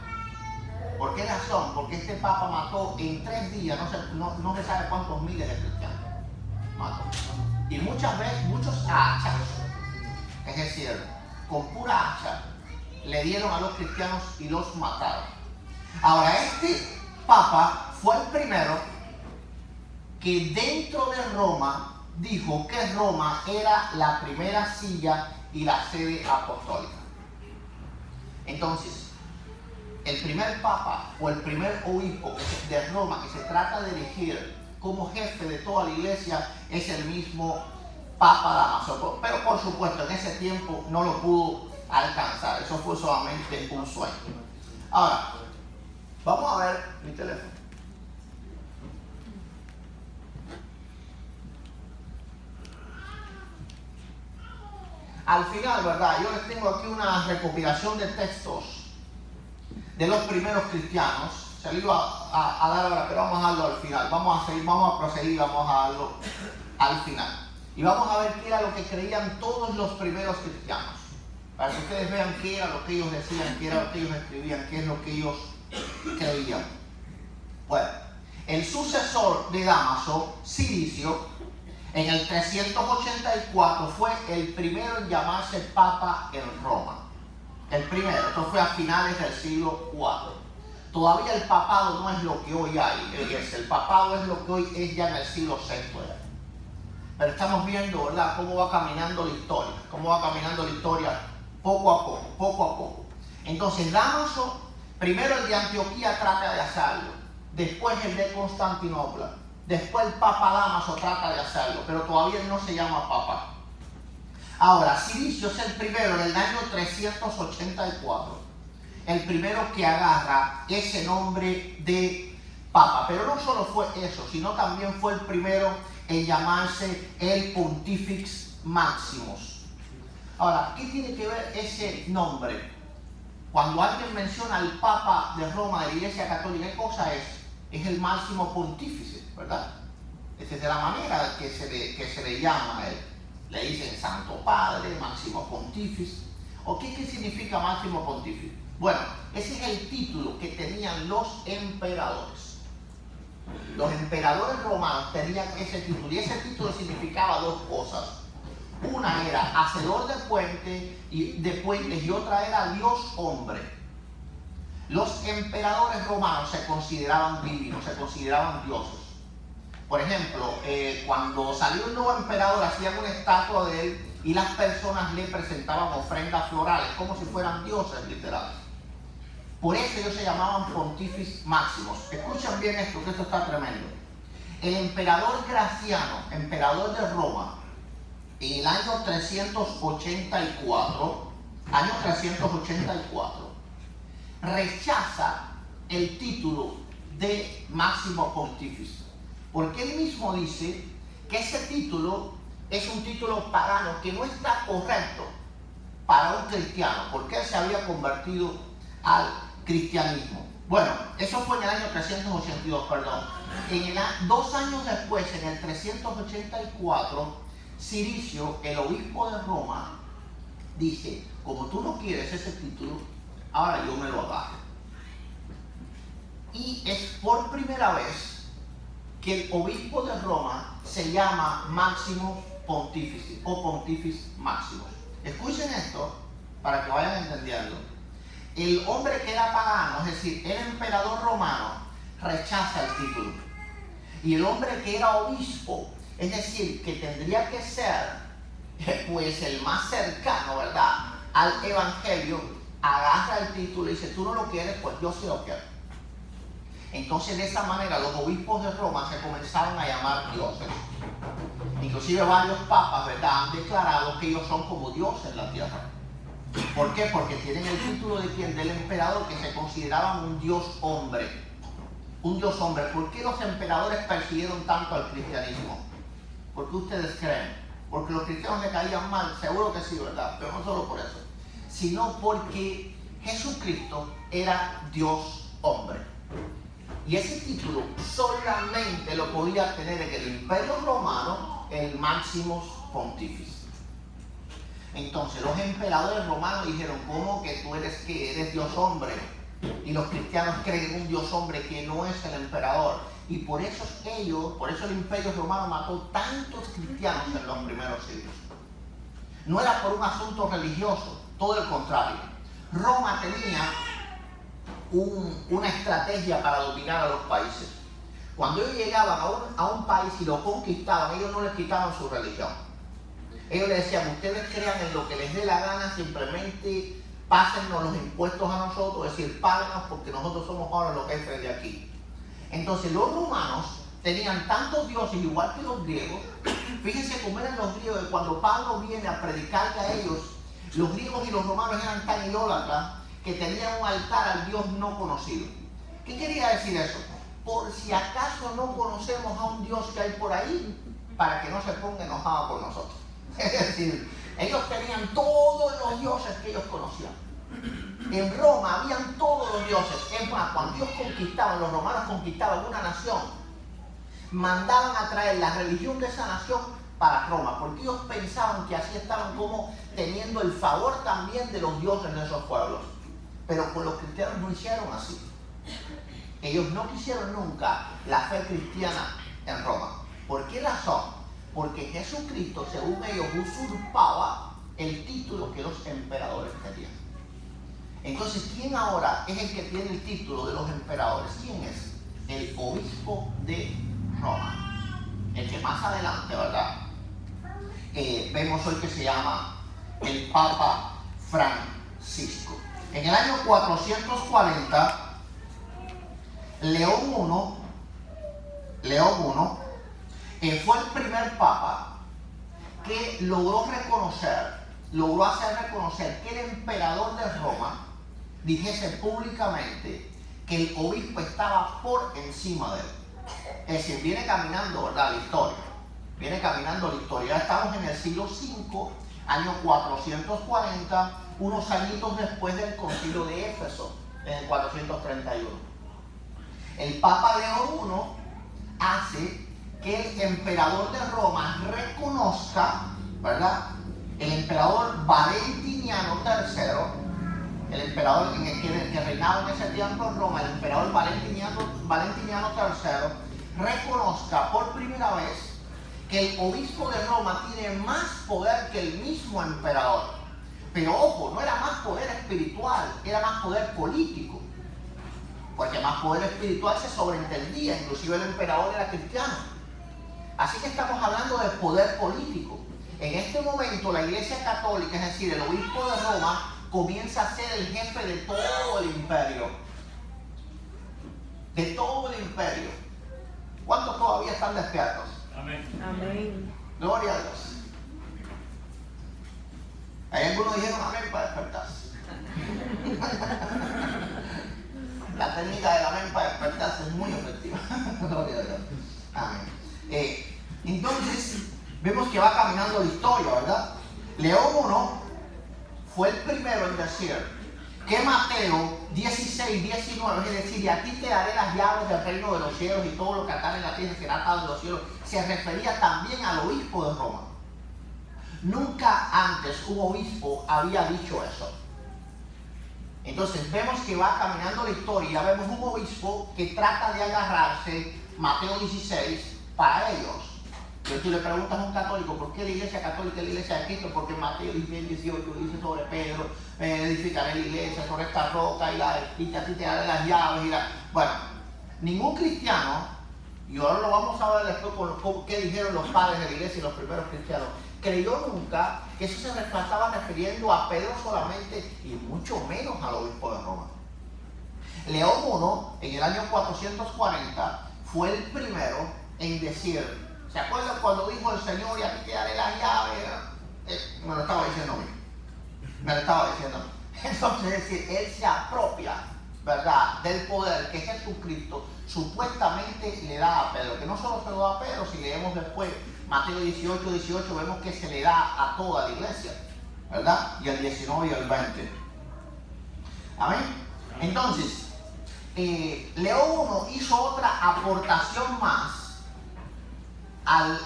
¿Por qué razón? Porque este papa mató en 3 días, no se sabe cuántos miles de cristianos mató. Y muchas veces, muchos hachas, es decir, con pura hacha, le dieron a los cristianos y los mataron. Ahora, este papa fue el primero que dentro de Roma dijo que Roma era la primera silla y la sede apostólica. Entonces, el primer papa o el primer obispo de Roma que se trata de elegir como jefe de toda la iglesia es el mismo Papa Dámaso. Pero por supuesto, en ese tiempo no lo pudo alcanzar. Eso fue solamente un sueño. Ahora, vamos a ver mi teléfono. Al final, ¿verdad? Yo les tengo aquí una recopilación de textos de los primeros cristianos. Se lo iba a dar ahora, pero vamos a darlo al final. Vamos a proseguir, vamos a darlo al final. Y vamos a ver qué era lo que creían todos los primeros cristianos. Para que ustedes vean qué era lo que ellos decían, qué era lo que ellos escribían, qué es lo que ellos creían. Bueno, el sucesor de Dámaso, Ciricio, en el 384 fue el primero en llamarse Papa en Roma. El primero, esto fue a finales del siglo IV. Todavía el papado no es lo que hoy hay, el papado es lo que hoy es ya en el siglo VI. Pero estamos viendo, ¿verdad?, cómo va caminando la historia, poco a poco. Entonces, Dámaso, primero el de Antioquía trata de hacerlo, después el de Constantinopla, después el Papa Dámaso trata de hacerlo, pero todavía no se llama Papa. Ahora, Ciricio es el primero en el año 384, el primero que agarra ese nombre de Papa. Pero no solo fue eso, sino también fue el primero en llamarse el Pontifex Maximus. Ahora, ¿qué tiene que ver ese nombre? Cuando alguien menciona al Papa de Roma, de la Iglesia Católica, ¿qué cosa es? Es el máximo pontífice, ¿verdad? Esa es de la manera que se le llama a él. Le dicen Santo Padre, máximo pontífice. ¿O qué significa máximo pontífice? Bueno, ese es el título que tenían los emperadores. Los emperadores romanos tenían ese título, y ese título significaba dos cosas. Una era hacedor de puentes y otra era Dios hombre. Los emperadores romanos se consideraban divinos, se consideraban dioses. Por ejemplo, cuando salió un nuevo emperador, hacían una estatua de él y las personas le presentaban ofrendas florales, como si fueran dioses literales. Por eso ellos se llamaban Pontifex Maximus. Escuchen bien esto, que esto está tremendo. El emperador Graciano, emperador de Roma, en el año 384, rechaza el título de máximo pontífice, porque él mismo dice que ese título es un título pagano que no está correcto para un cristiano, porque él se había convertido al cristianismo. Bueno, eso fue en el año 382, perdón. 2 años después, en el 384, Ciricio, el obispo de Roma, dice: como tú no quieres ese título, ahora yo me lo agarro. Y es por primera vez que el obispo de Roma se llama Máximo Pontífice o Pontifex Maximus. Escuchen esto para que vayan entendiendo. El hombre que era pagano, es decir, el emperador romano, rechaza el título. Y el hombre que era obispo, es decir, que tendría que ser pues el más cercano, ¿verdad?, al evangelio, agarra el título y dice: tú no lo quieres, pues yo sí lo quiero. Entonces, de esa manera, los obispos de Roma se comenzaron a llamar dioses. Inclusive varios papas, ¿verdad?, han declarado que ellos son como dioses en la tierra. ¿Por qué? Porque tienen el título de quién? Del emperador, que se consideraban un dios hombre. Un dios hombre. ¿Por qué los emperadores persiguieron tanto al cristianismo? ¿Por qué ustedes creen? ¿Porque los cristianos le caían mal? Seguro que sí, ¿verdad? Pero no solo por eso, sino porque Jesucristo era Dios hombre. Y ese título solamente lo podía tener en el Imperio Romano el Máximo Pontífice. Entonces los emperadores romanos dijeron: ¿cómo que tú eres qué? Eres Dios hombre. Y los cristianos creen en un Dios hombre que no es el emperador. Y por eso el Imperio Romano mató tantos cristianos en los primeros siglos. No era por un asunto religioso, todo el contrario. Roma tenía una estrategia para dominar a los países. Cuando ellos llegaban a un país y lo conquistaban, ellos no les quitaban su religión. Ellos les decían, ustedes crean en lo que les dé la gana, simplemente pásennos los impuestos a nosotros, es decir, páguenos porque nosotros somos ahora los jefes de aquí. Entonces los romanos tenían tantos dioses, igual que los griegos. Fíjense cómo eran los griegos, que cuando Pablo viene a predicarle a ellos, los griegos y los romanos eran tan idólatras que tenían un altar al Dios no conocido. ¿Qué quería decir eso? Por si acaso no conocemos a un Dios que hay por ahí, para que no se ponga enojado con nosotros. Es decir, ellos tenían todos los dioses que ellos conocían. En Roma habían todos los dioses. Es más, cuando ellos conquistaban, los romanos conquistaban una nación, mandaban a traer la religión de esa nación para Roma, porque ellos pensaban que así estaban como teniendo el favor también de los dioses de esos pueblos. Pero con los cristianos no hicieron así. Ellos no quisieron nunca la fe cristiana en Roma. ¿Por qué razón? Porque Jesucristo, según ellos, usurpaba el título que los emperadores tenían. Entonces, ¿quién ahora es el que tiene el título de los emperadores? ¿Quién es? El obispo de Roma. El que más adelante, ¿verdad? Vemos hoy que se llama el Papa Francisco. En el año 440, León I fue el primer papa que logró hacer reconocer que el emperador de Roma dijese públicamente que el obispo estaba por encima de él. Es decir, viene caminando, ¿verdad?, la historia. Viene caminando la historia. Ya estamos en el siglo V, año 440, unos añitos después del concilio de Éfeso, en el 431. El Papa León I hace que el emperador de Roma reconozca, ¿verdad?, el emperador Valentiniano III, el emperador que reinaba en ese tiempo en Roma, el emperador Valentiniano III, reconozca por primera vez que el obispo de Roma tiene más poder que el mismo emperador. Pero ojo, no era más poder espiritual, era más poder político. Porque más poder espiritual se sobreentendía, inclusive el emperador era cristiano. Así que estamos hablando de poder político. En este momento la Iglesia Católica, es decir, el obispo de Roma, comienza a ser el jefe de todo el imperio. De todo el imperio. ¿Cuántos todavía están despiertos? Amén. Amén. Gloria a Dios. Hay algunos que dijeron amén para despertarse. La técnica del amén para despertarse es muy efectiva. Gloria a Dios. Amén. Entonces, vemos que va caminando la historia, ¿verdad? León I fue el primero en decir que Mateo 16, 19, es decir, y a ti te daré las llaves del reino de los cielos y todo lo que atare en la tierra será atado en los cielos, se refería también al obispo de Roma. Nunca antes un obispo había dicho eso. Entonces vemos que va caminando la historia y ya vemos un obispo que trata de agarrarse Mateo 16 para ellos. Pero tú le preguntas a un católico, ¿por qué la Iglesia Católica es la Iglesia de Cristo? Porque Mateo 16, 18 dice sobre Pedro, edificaré la iglesia sobre esta roca y a ti te daré las llaves. Bueno, ningún cristiano, y ahora lo vamos a ver después con qué dijeron los padres de la iglesia y los primeros cristianos, creyó nunca que eso se estaba refiriendo a Pedro solamente y mucho menos al obispo de Roma. León I, en el año 440, fue el primero en decir, ¿se acuerdan cuando dijo el Señor y a ti te daré las llaves? Me lo estaba diciendo a mí. Entonces, es decir, él se apropia, ¿verdad?, del poder que Jesucristo supuestamente le da a Pedro. Que no solo se lo da a Pedro, si leemos después Mateo 18, 18, vemos que se le da a toda la iglesia, ¿verdad? Y el 19 y el 20. Amén. Entonces, León I hizo otra aportación más a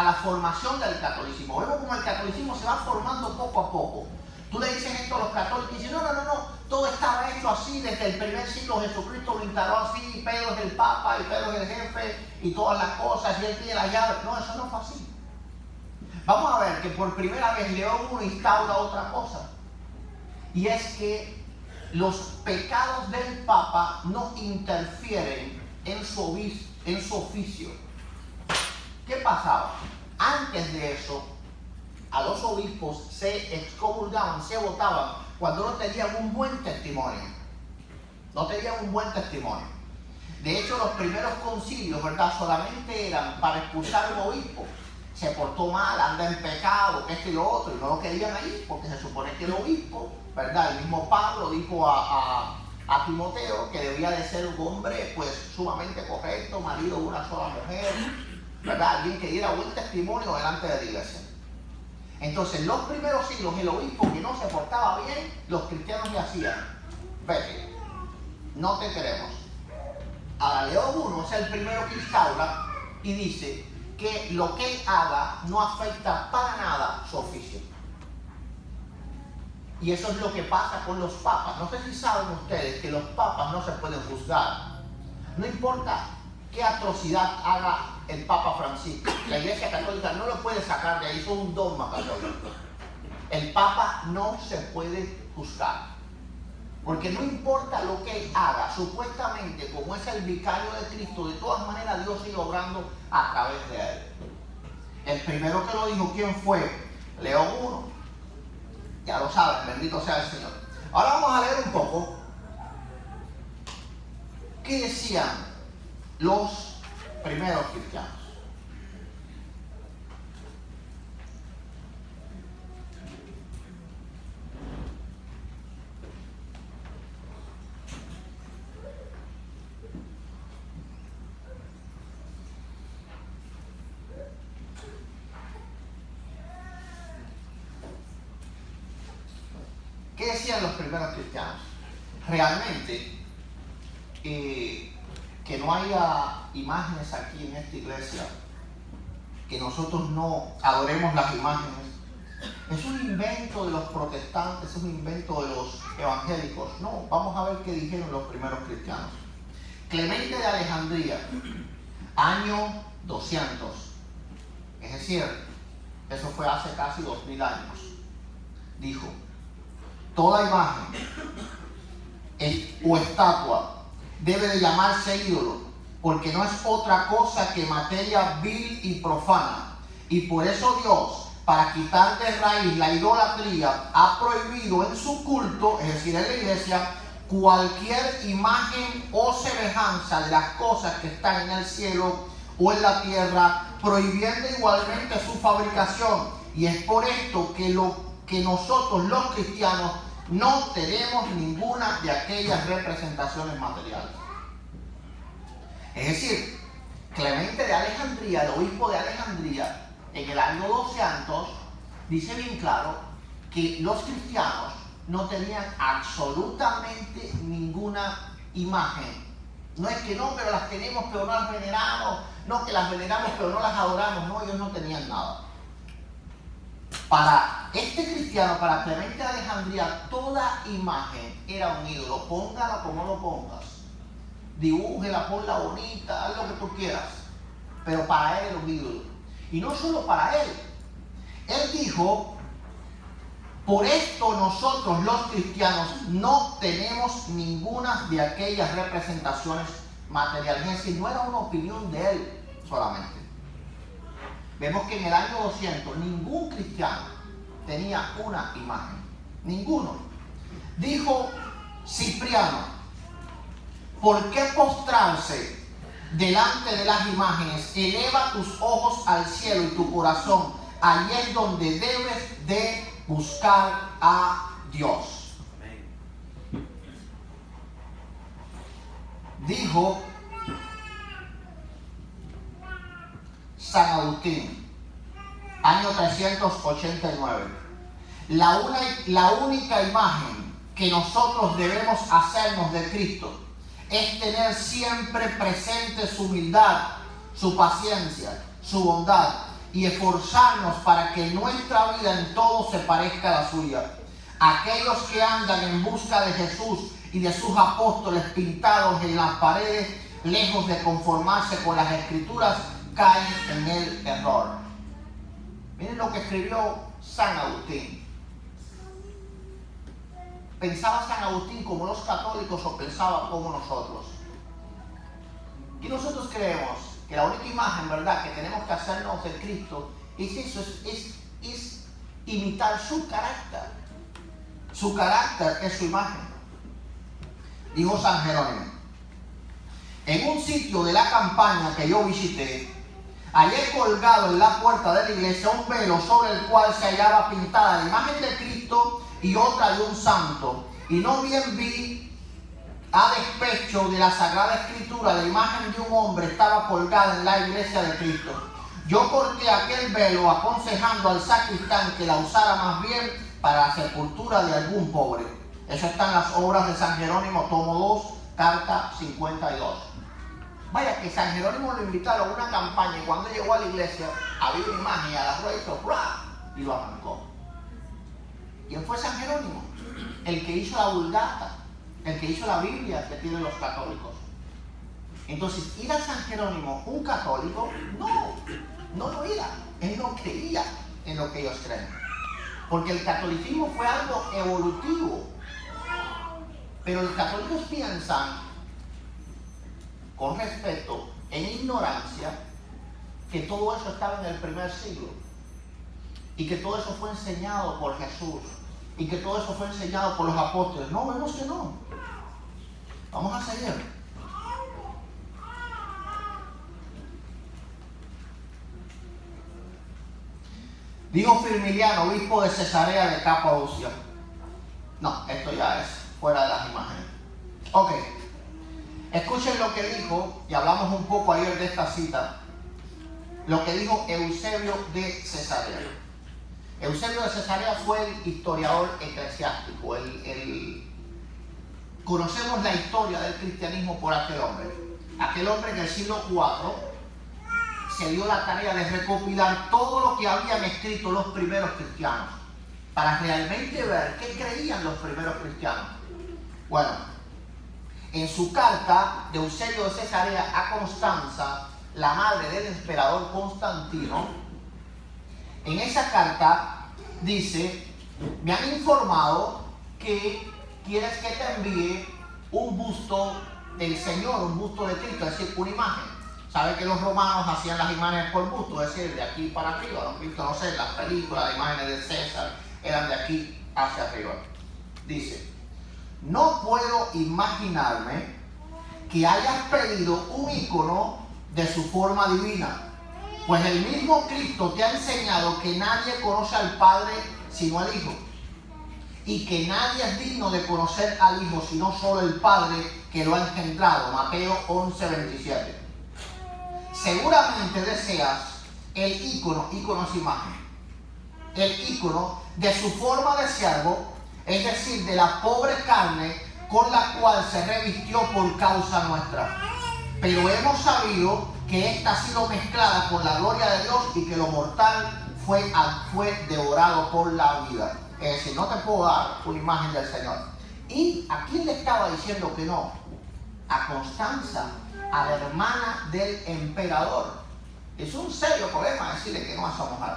la formación del catolicismo. Vemos como el catolicismo se va formando poco a poco. Tú le dices esto a los católicos y dicen, no, todo estaba hecho así desde el primer siglo, Jesucristo lo instaló así, Pedro es el Papa y Pedro es el jefe y todas las cosas y él tiene la llave. No, eso no fue así. Vamos a ver que por primera vez León I instaura otra cosa. Y es que los pecados del Papa no interfieren en su oficio. ¿Qué pasaba? Antes de eso, a los obispos se excomulgaban, se votaban cuando no tenían un buen testimonio. No tenían un buen testimonio. De hecho, los primeros concilios, ¿verdad?, solamente eran para expulsar a un obispo. Se portó mal, anda en pecado, que esto y lo otro, y no lo querían ahí, porque se supone que el obispo, ¿verdad?, el mismo Pablo dijo a Timoteo que debía de ser un hombre pues sumamente correcto, marido de una sola mujer, ¿verdad?, alguien que diera buen testimonio delante de la iglesia. Entonces, en los primeros siglos, el obispo que no se portaba bien, los cristianos le hacían: vete, no te queremos. Ahora, León I es el primero que instaura y dice que lo que él haga no afecta para nada su oficio. Y eso es lo que pasa con los papas. No sé si saben ustedes que los papas no se pueden juzgar. No importa qué atrocidad haga el Papa Francisco, la Iglesia Católica no lo puede sacar de ahí, eso es un dogma católico. El Papa no se puede juzgar. Porque no importa lo que él haga, supuestamente, como es el vicario de Cristo, de todas maneras Dios sigue obrando a través de él. El primero que lo dijo, ¿quién fue? León I. Ya lo saben, bendito sea el Señor. Ahora vamos a leer un poco qué decían los primeros cristianos. ¿Qué decían los primeros cristianos? Realmente, que no haya imágenes aquí en esta iglesia, que nosotros no adoremos las imágenes, es un invento de los protestantes, es un invento de los evangélicos. No, vamos a ver qué dijeron los primeros cristianos. Clemente de Alejandría, año 200, es decir, eso fue hace casi 2000 años, dijo: toda imagen o estatua debe de llamarse ídolo, porque no es otra cosa que materia vil y profana. Y por eso Dios, para quitar de raíz la idolatría, ha prohibido en su culto, es decir, en la iglesia, cualquier imagen o semejanza de las cosas que están en el cielo o en la tierra, prohibiendo igualmente su fabricación. Y es por esto que nosotros los cristianos no tenemos ninguna de aquellas representaciones materiales. Es decir, Clemente de Alejandría, el obispo de Alejandría, en el año 200, dice bien claro que los cristianos no tenían absolutamente ninguna imagen. No es que no, pero las tenemos, pero no las veneramos. No, que las veneramos, pero no las adoramos. No, ellos no tenían nada. Para este cristiano, para Clemente de Alejandría, toda imagen era un ídolo. Póngala como lo pongas. Dibújela, ponla bonita, haz lo que tú quieras. Pero para él era un ídolo. Y no solo para él. Él dijo: por esto nosotros los cristianos no tenemos ninguna de aquellas representaciones materiales. Es decir, no era una opinión de él solamente. Vemos que en el año 200 ningún cristiano tenía una imagen. Ninguno. Dijo Cipriano: ¿por qué postrarse delante de las imágenes? Eleva tus ojos al cielo y tu corazón. Allí es donde debes de buscar a Dios. Dijo San Agustín, año 389. La única imagen que nosotros debemos hacernos de Cristo es tener siempre presente su humildad, su paciencia, su bondad, y esforzarnos para que nuestra vida en todo se parezca a la suya. Aquellos que andan en busca de Jesús y de sus apóstoles pintados en las paredes, lejos de conformarse con las Escrituras, caen en el error. Miren lo que escribió San Agustín. ¿Pensaba San Agustín como los católicos o pensaba como nosotros? Y nosotros creemos que la única imagen, ¿verdad?, que tenemos que hacernos de Cristo es eso, es imitar su carácter. Su carácter es su imagen. Dijo San Jerónimo: en un sitio de la campaña que yo visité, hallé colgado en la puerta de la iglesia un velo sobre el cual se hallaba pintada la imagen de Cristo y otra de un santo. Y no bien vi, a despecho de la Sagrada Escritura, la imagen de un hombre estaba colgada en la iglesia de Cristo. Yo corté aquel velo aconsejando al sacristán que la usara más bien para la sepultura de algún pobre. Eso está en las obras de San Jerónimo, tomo 2, carta 52. Vaya que San Jerónimo lo invitaron a una campaña y cuando llegó a la iglesia había una imagen y agarró esto y lo arrancó. ¿Quién fue San Jerónimo? El que hizo la Vulgata, el que hizo la Biblia que tienen los católicos. Entonces, ¿ir a San Jerónimo un católico? No lo era. Él no creía en lo que ellos creen. Porque el catolicismo fue algo evolutivo. Pero los católicos piensan, con respeto, en ignorancia, que todo eso estaba en el primer siglo. Y que todo eso fue enseñado por Jesús. Y que todo eso fue enseñado por los apóstoles. No, vemos que no. Vamos a seguir. Dijo Firmiliano, obispo de Cesarea de Capadocia. No, esto ya es fuera de las imágenes. Ok. Escuchen lo que dijo, y hablamos un poco ayer de esta cita, lo que dijo Eusebio de Cesarea. Eusebio de Cesarea fue el historiador eclesiástico. Conocemos la historia del cristianismo por aquel hombre. Aquel hombre en el siglo IV se dio la tarea de recopilar todo lo que habían escrito los primeros cristianos para realmente ver qué creían los primeros cristianos. Bueno, en su carta de Eusebio de Cesarea a Constanza, la madre del emperador Constantino, en esa carta dice: me han informado que quieres que te envíe un busto del Señor, un busto de Cristo, es decir, una imagen. ¿Sabe que los romanos hacían las imágenes por busto? Es decir, de aquí para arriba. ¿No han visto, no sé, las películas, las imágenes de César eran de aquí hacia arriba? Dice: no puedo imaginarme que hayas pedido un ícono de su forma divina, pues el mismo Cristo te ha enseñado que nadie conoce al Padre sino al Hijo, y que nadie es digno de conocer al Hijo sino solo el Padre que lo ha engendrado. Mateo 11:27. Seguramente deseas el ícono es imagen, el ícono de su forma de siervo, es decir, de la pobre carne con la cual se revistió por causa nuestra. Pero hemos sabido que ésta ha sido mezclada con la gloria de Dios y que lo mortal fue devorado por la vida. Es decir, no te puedo dar una imagen del Señor. ¿Y a quién le estaba diciendo que no? A Constanza, a la hermana del emperador. Es un serio problema decirle que no a esa mujer.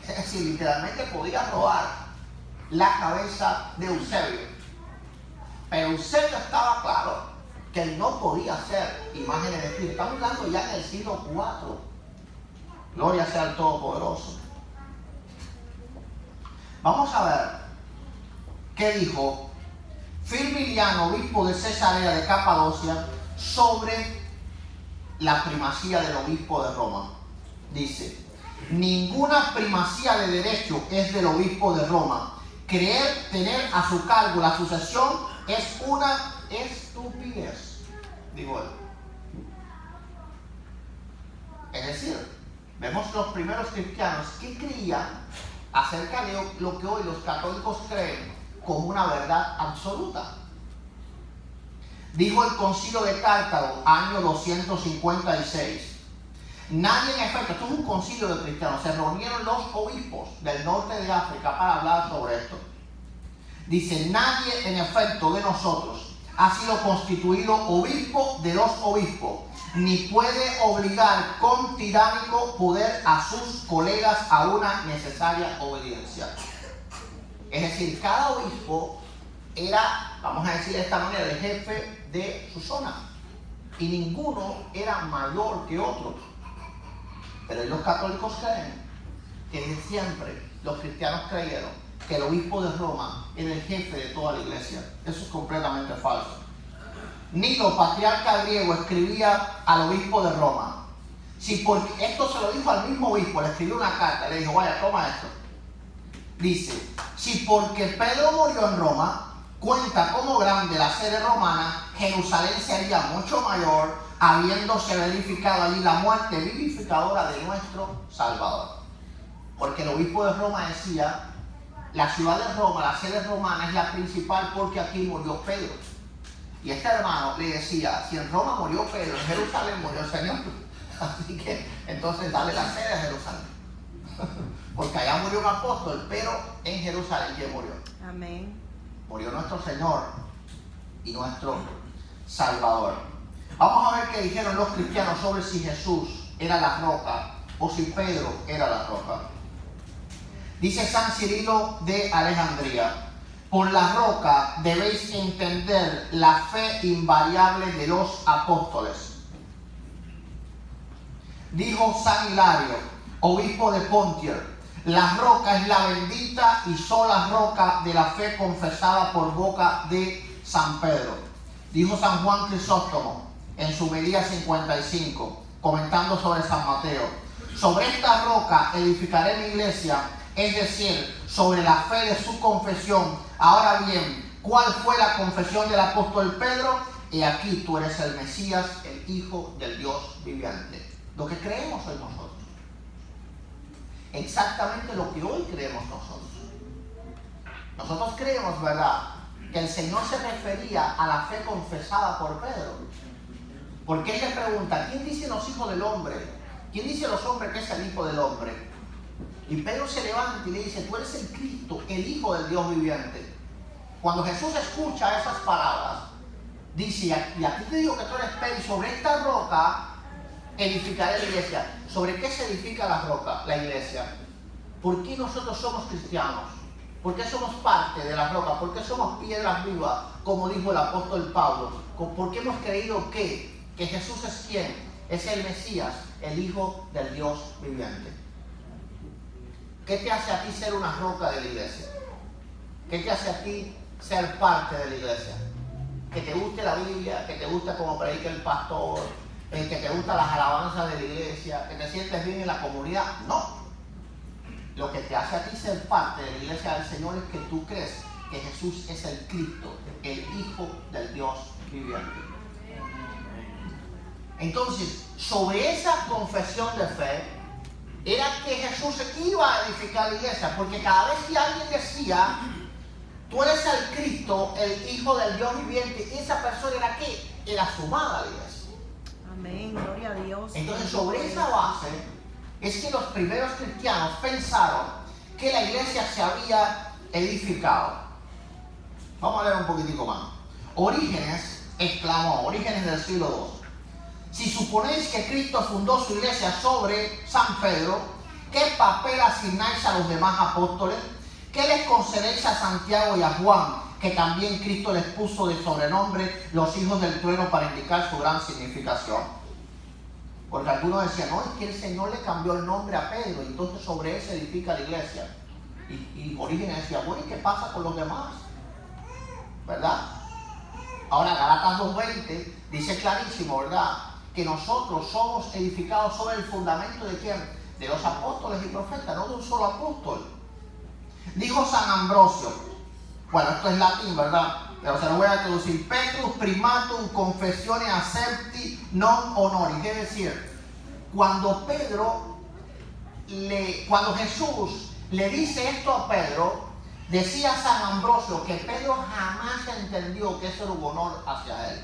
Es decir, literalmente podía robar la cabeza de Eusebio. Pero Eusebio estaba claro que él no podía hacer imágenes de Cristo. Estamos hablando ya en el siglo IV. Gloria sea al Todopoderoso. Vamos a ver qué dijo Firmiliano, obispo de Cesarea de Capadocia, sobre la primacía del obispo de Roma. Dice: ninguna primacía de derecho es del obispo de Roma. Creer tener a su cargo la sucesión es una estupidez, digo él. Es decir, vemos los primeros cristianos que creían acerca de lo que hoy los católicos creen como una verdad absoluta. Dijo el Concilio de Cartago, año 256. Nadie, en efecto, esto es un concilio de cristianos, se reunieron los obispos del norte de África para hablar sobre esto. Dice: nadie, en efecto, de nosotros ha sido constituido obispo de los obispos, ni puede obligar con tiránico poder a sus colegas a una necesaria obediencia. Es decir, cada obispo era, vamos a decir de esta manera, el jefe de su zona. Y ninguno era mayor que otro. Pero los católicos creen que desde siempre los cristianos creyeron que el obispo de Roma era el jefe de toda la iglesia. Eso es completamente falso. Nilo, patriarca griego, escribía al obispo de Roma. Si porque esto se lo dijo al mismo obispo, le escribió una carta, le dijo, vaya, toma esto. Dice, si porque Pedro murió en Roma, cuenta como grande la sede romana, Jerusalén sería mucho mayor, habiéndose verificado allí la muerte vivificadora de nuestro Salvador. Porque el obispo de Roma decía, la ciudad de Roma, la sede romana es la principal porque aquí murió Pedro. Y este hermano le decía, si en Roma murió Pedro, en Jerusalén murió el Señor. Así que entonces dale la sede a Jerusalén. Porque allá murió un apóstol, pero en Jerusalén ¿quién murió? Amén. Murió nuestro Señor y nuestro Salvador. Vamos a ver qué dijeron los cristianos sobre si Jesús era la roca o si Pedro era la roca. Dice San Cirilo de Alejandría, por la roca debéis entender la fe invariable de los apóstoles. Dijo San Hilario, obispo de Pontier, la roca es la bendita y sola roca de la fe confesada por boca de San Pedro. Dijo San Juan Crisóstomo en su medida 55, comentando sobre San Mateo, sobre esta roca edificaré mi iglesia, es decir, sobre la fe de su confesión. Ahora bien, ¿cuál fue la confesión del apóstol Pedro? He aquí tú eres el Mesías, el Hijo del Dios viviente. Lo que creemos hoy nosotros. Exactamente lo que hoy creemos nosotros. Nosotros creemos, ¿verdad?, que el Señor se refería a la fe confesada por Pedro. Porque Él le pregunta, ¿quién dice los hijos del hombre? ¿Quién dice los hombres que es el Hijo del Hombre? Y Pedro se levanta y le dice, tú eres el Cristo, el Hijo del Dios viviente. Cuando Jesús escucha esas palabras, dice, y aquí te digo que tú eres Pedro, y sobre esta roca edificaré la iglesia. ¿Sobre qué se edifica la roca, la iglesia? ¿Por qué nosotros somos cristianos? ¿Por qué somos parte de la roca? ¿Por qué somos piedras vivas, como dijo el apóstol Pablo? ¿Por qué hemos creído que Jesús es quién? Es el Mesías, el Hijo del Dios viviente. ¿Qué te hace a ti ser una roca de la iglesia? ¿Qué te hace a ti ser parte de la iglesia? Que te guste la Biblia, que te guste cómo predica el pastor, que te gustan las alabanzas de la iglesia, que te sientes bien en la comunidad. No. Lo que te hace a ti ser parte de la iglesia del Señor es que tú crees que Jesús es el Cristo, el Hijo del Dios viviente. Entonces, sobre esa confesión de fe, era que Jesús iba a edificar la iglesia, porque cada vez que alguien decía, tú eres el Cristo, el Hijo del Dios viviente, esa persona era ¿qué? Era sumada a la iglesia. Amén, gloria a Dios. Entonces, sobre esa base es que los primeros cristianos pensaron que la iglesia se había edificado. Vamos a leer un poquitico más. Orígenes exclamó, Orígenes del siglo II, si suponéis que Cristo fundó su iglesia sobre San Pedro, ¿qué papel asignáis a los demás apóstoles? ¿Qué les concedéis a Santiago y a Juan, que también Cristo les puso de sobrenombre los hijos del trueno para indicar su gran significación? Porque algunos decían, no, es que el Señor le cambió el nombre a Pedro, y entonces sobre él se edifica la iglesia. Y Orígenes decía, bueno, ¿y qué pasa con los demás? ¿Verdad? Ahora Gálatas 2:20 dice clarísimo, ¿verdad?, que nosotros somos edificados sobre el fundamento de ¿quién? De los apóstoles y profetas, no de un solo apóstol. Dijo San Ambrosio, bueno, esto es latín, ¿verdad?, pero se lo voy a traducir, Petrus primatum confessione accepti non honoris, es decir, cuando Jesús le dice esto a Pedro, decía San Ambrosio que Pedro jamás entendió que eso era un honor hacia él,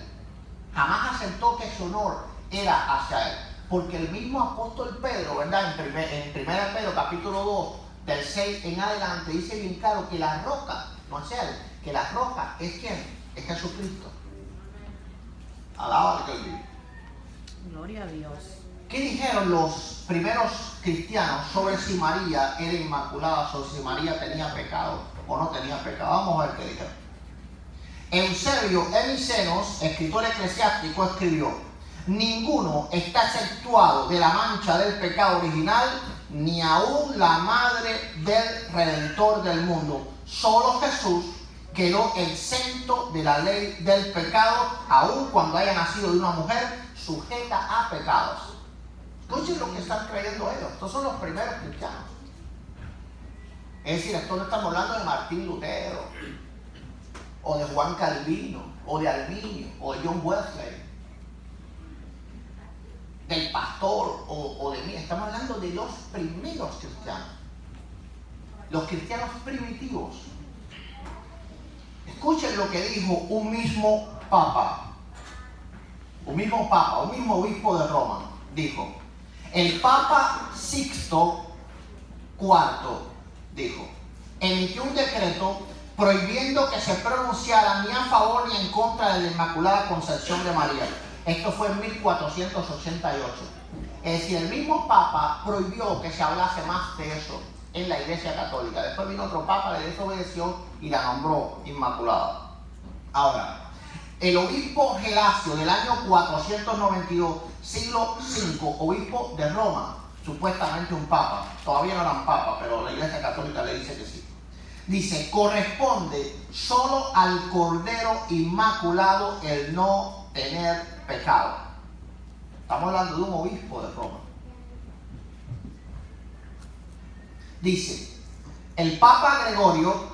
jamás aceptó que ese honor era hacia él, porque el mismo apóstol Pedro, ¿verdad?, en 1 Pedro capítulo 2 del 6 en adelante dice bien claro que la roca no es él, que la roca es ¿quién? Es Jesucristo. Alaba al que él vive. Gloria a Dios. ¿Qué dijeron los primeros cristianos sobre si María era inmaculada, sobre si María tenía pecado o no tenía pecado? Vamos a ver qué dijeron. Eusebio Emicenos, escritor eclesiástico, escribió: ninguno está exceptuado de la mancha del pecado original, ni aún la madre del Redentor del mundo. Solo Jesús quedó exento de la ley del pecado, aun cuando haya nacido de una mujer sujeta a pecados. Escuchen lo que están creyendo ellos. Estos son los primeros cristianos. Es decir, esto no estamos hablando de Martín Lutero, o de Juan Calvino, o de Arminio, o de John Wesley, del pastor o de mí. Estamos hablando de los primeros cristianos, los cristianos primitivos. Escuchen lo que dijo un mismo obispo de Roma. Dijo: el Papa Sixto IV, dijo, emitió un decreto prohibiendo que se pronunciara ni a favor ni en contra de la Inmaculada Concepción de María. Esto fue en 1488. Es decir, el mismo Papa prohibió que se hablase más de eso en la Iglesia Católica. Después vino otro Papa, le desobedeció y la nombró Inmaculada. Ahora, el obispo Gelasio del año 492, siglo V, obispo de Roma, supuestamente un papa, todavía no eran papa, pero la Iglesia Católica le dice que sí. Dice: corresponde solo al Cordero Inmaculado el no tener pecado. Estamos hablando de un obispo de Roma. Dice: el Papa Gregorio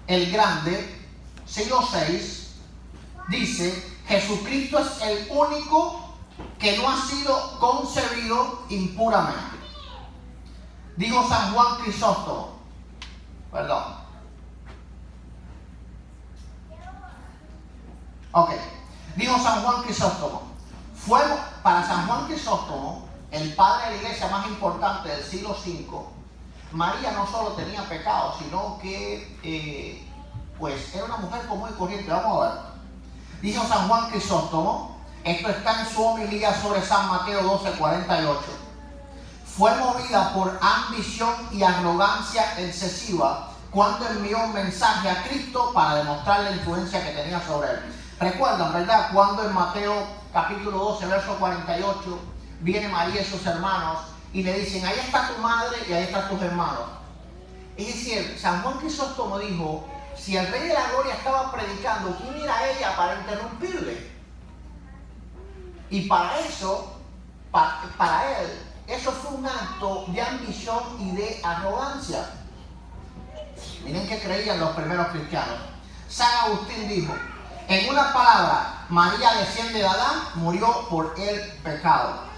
el Grande, siglo VI, dice: Jesucristo es el único que no ha sido concebido impuramente. Dijo San Juan Crisóstomo, dijo San Juan Crisóstomo, para San Juan Crisóstomo, el padre de la iglesia más importante del siglo V, María no solo tenía pecado, sino que era una mujer común y corriente. Vamos a ver. Dijo San Juan Crisóstomo, esto está en su homilía sobre San Mateo 12:48. Fue movida por ambición y arrogancia excesiva cuando envió un mensaje a Cristo para demostrar la influencia que tenía sobre él. Recuerdan, ¿verdad? Cuando en Mateo capítulo 12, verso 48, viene María y sus hermanos y le dicen: ahí está tu madre y ahí están tus hermanos. Es decir, San Juan Crisóstomo dijo: si el Rey de la Gloria estaba predicando, ¿quién era ella para interrumpirle? Y para eso, para él, eso fue un acto de ambición y de arrogancia. Miren qué creían los primeros cristianos. San Agustín dijo: en una palabra, María desciende de Adán, murió por el pecado.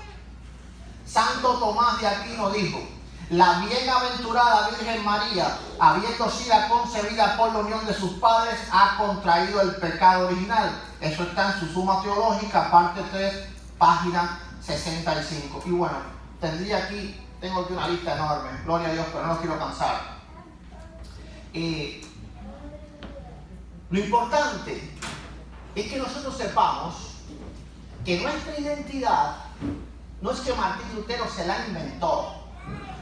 Santo Tomás de Aquino dijo: la bienaventurada Virgen María, habiendo sido concebida por la unión de sus padres, ha contraído el pecado original. Eso está en su Suma Teológica, parte 3, página 65. Y bueno, tengo aquí una lista enorme, gloria a Dios, pero no los quiero cansar. Lo importante es que nosotros sepamos que nuestra identidad no es que Martín Lutero se la inventó.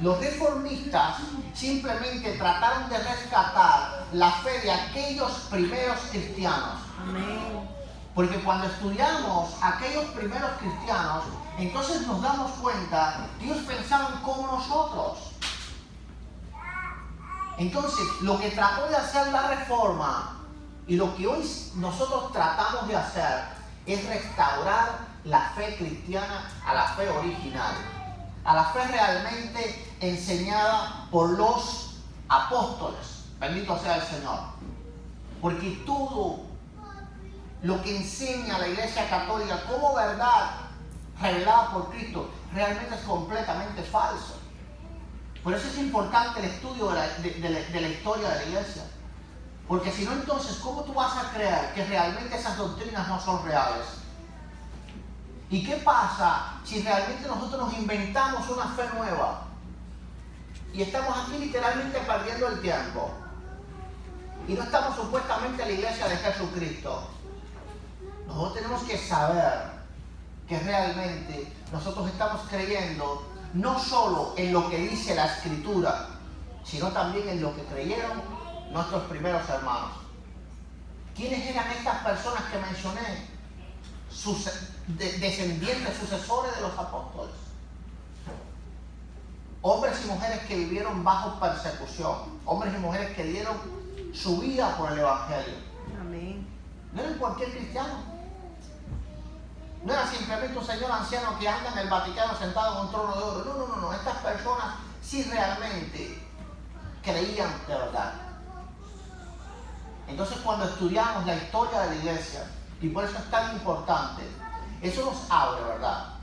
Los reformistas simplemente trataron de rescatar la fe de aquellos primeros cristianos. Amén. Porque cuando estudiamos aquellos primeros cristianos, entonces nos damos cuenta que ellos pensaban como nosotros. Entonces, lo que trató de hacer la Reforma y lo que hoy nosotros tratamos de hacer es restaurar la fe cristiana a la fe original, a la fe realmente enseñada por los apóstoles. Bendito sea el Señor. Porque todo lo que enseña la Iglesia Católica como verdad revelada por Cristo realmente es completamente falso. Por eso es importante el estudio de la historia de la Iglesia. Porque si no, entonces, ¿cómo tú vas a creer que realmente esas doctrinas no son reales? ¿Y qué pasa si realmente nosotros nos inventamos una fe nueva? Y estamos aquí literalmente perdiendo el tiempo. Y no estamos supuestamente en la iglesia de Jesucristo. Nosotros tenemos que saber que realmente nosotros estamos creyendo no solo en lo que dice la Escritura, sino también en lo que creyeron nuestros primeros hermanos. ¿Quiénes eran estas personas que mencioné? Descendientes, sucesores de los apóstoles. Hombres y mujeres que vivieron bajo persecución. Hombres y mujeres que dieron su vida por el Evangelio. Amén. No eran cualquier cristiano. No era simplemente un señor anciano que anda en el Vaticano sentado en un trono de oro. No. Estas personas sí realmente creían de verdad. Entonces, cuando estudiamos la historia de la iglesia, y por eso es tan importante, eso nos abre, ¿verdad?,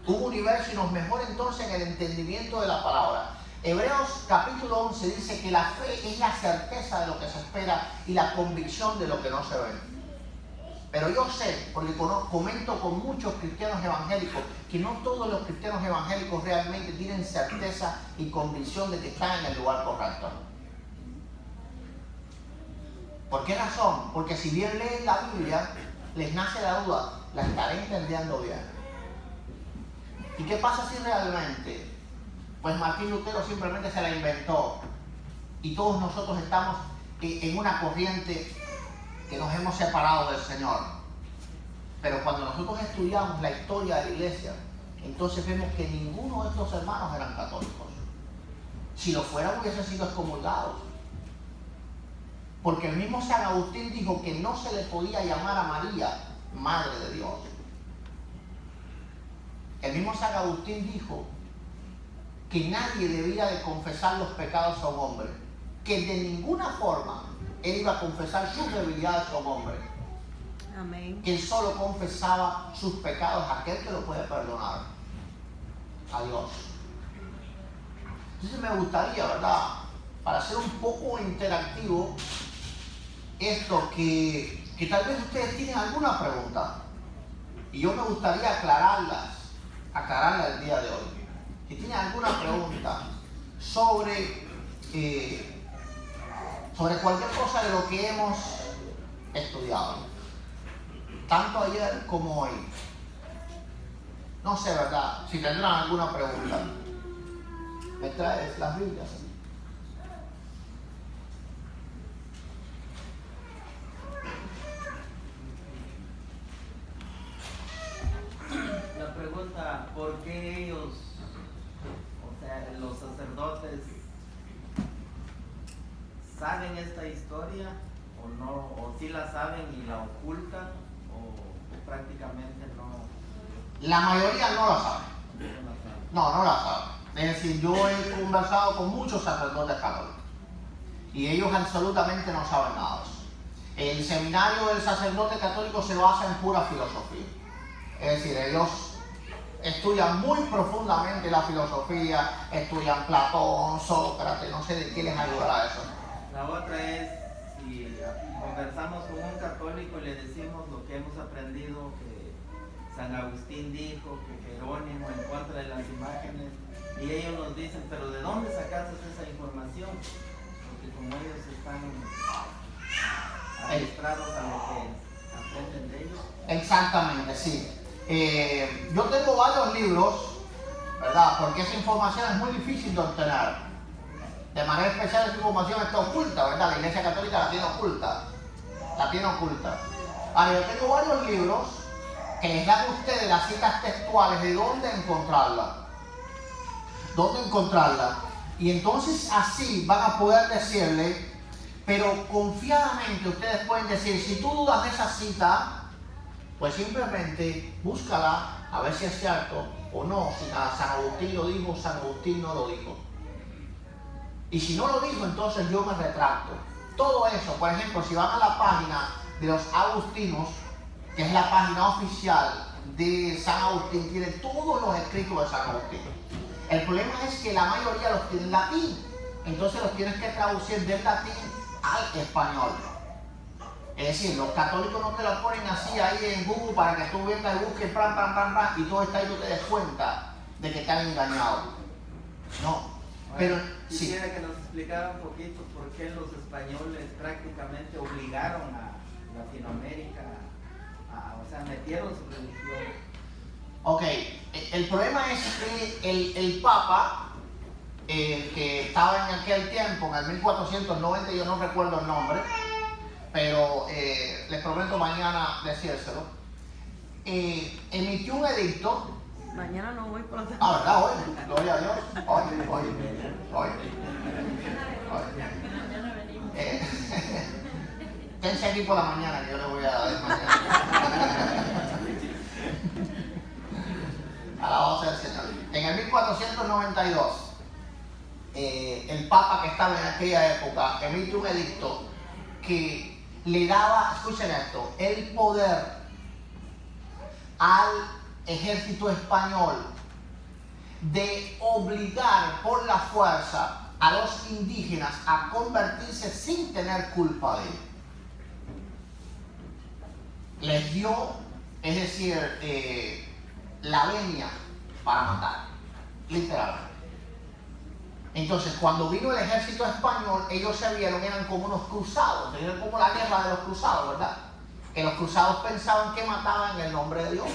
un universo y nos mejora entonces en el entendimiento de la palabra. Hebreos capítulo 11 dice que la fe es la certeza de lo que se espera y la convicción de lo que no se ve. Pero yo sé, porque comento con muchos cristianos evangélicos, que no todos los cristianos evangélicos realmente tienen certeza y convicción de que están en el lugar correcto. ¿Por qué razón? Porque si bien leen la Biblia, les nace la duda, ¿la estaré entendiendo bien? ¿Y qué pasa si realmente? Pues Martín Lutero simplemente se la inventó y todos nosotros estamos en una corriente que nos hemos separado del Señor. Pero cuando nosotros estudiamos la historia de la iglesia, entonces vemos que ninguno de estos hermanos eran católicos. Si lo fueran, hubiesen sido excomulgados. Porque el mismo San Agustín dijo que no se le podía llamar a María Madre de Dios. El mismo San Agustín dijo que nadie debía de confesar los pecados a un hombre, que de ninguna forma él iba a confesar sus debilidades a un hombre. Amén. Que él solo confesaba sus pecados a aquel que lo puede perdonar, a Dios. Entonces me gustaría, ¿verdad?, para ser un poco interactivo, esto que tal vez ustedes tienen alguna pregunta y yo me gustaría aclararla el día de hoy. Si tienen alguna pregunta sobre cualquier cosa de lo que hemos estudiado, tanto ayer como hoy, no sé, ¿verdad?, si tendrán alguna pregunta. ¿Me traes las Biblias? La pregunta, ¿por qué ellos, o sea, los sacerdotes, saben esta historia o no, o sí la saben y la ocultan o prácticamente no? La mayoría no la sabe. No la saben? No la sabe. Es decir, yo he conversado con muchos sacerdotes católicos y ellos absolutamente no saben nada de eso. El seminario del sacerdote católico se basa en pura filosofía. Es decir, ellos estudian muy profundamente la filosofía, estudian Platón, Sócrates, no sé de qué les ayudará eso. La otra es, si conversamos con un católico y le decimos lo que hemos aprendido, que San Agustín dijo, que Jerónimo en contra de las imágenes, y ellos nos dicen, pero ¿de dónde sacaste esa información? Porque como ellos están adiestrados a lo que aprenden de ellos. Exactamente, sí. Yo tengo varios libros, ¿verdad?, porque esa información es muy difícil de obtener. De manera especial esa información está oculta, ¿verdad? La Iglesia Católica la tiene oculta. Ahora, yo tengo varios libros que les dan a ustedes las citas textuales de dónde encontrarla. Y entonces así van a poder decirle, pero confiadamente ustedes pueden decir, si tú dudas de esa cita, pues simplemente búscala a ver si es cierto o no. Si San Agustín lo dijo, San Agustín no lo dijo. Y si no lo dijo, entonces yo me retracto. Todo eso, por ejemplo, si van a la página de los agustinos, que es la página oficial de San Agustín, tiene todos los escritos de San Agustín. El problema es que la mayoría los tiene en latín. Entonces los tienes que traducir del latín al español. Es decir, los católicos no te lo ponen así ahí en Google para que tú vengas y busques y todo está ahí, tú te des cuenta de que te han engañado. No, pero quisiera sí. que nos explicara un poquito por qué los españoles prácticamente obligaron a Latinoamérica o sea, metieron su religión. Ok, el problema es que el Papa, que estaba en aquel tiempo, en el 1490, yo no recuerdo el nombre, pero les prometo mañana decírselo. Emitió un edicto. Mañana no voy por la tarde. ¿Verdad? Hoy, gloria a Dios. Hoy. Quédense aquí por la mañana, que yo le voy a dar mañana. Alabado sea el Señor. En el 1492, el Papa que estaba en aquella época emite un edicto que le daba, escuchen esto, el poder al ejército español de obligar por la fuerza a los indígenas a convertirse sin tener culpa de ello. Les dio, es decir, la venia para matar, literalmente. Entonces, cuando vino el ejército español, ellos se vieron, eran como unos cruzados, eran como la guerra de los cruzados, ¿verdad? Que los cruzados pensaban que mataban en el nombre de Dios.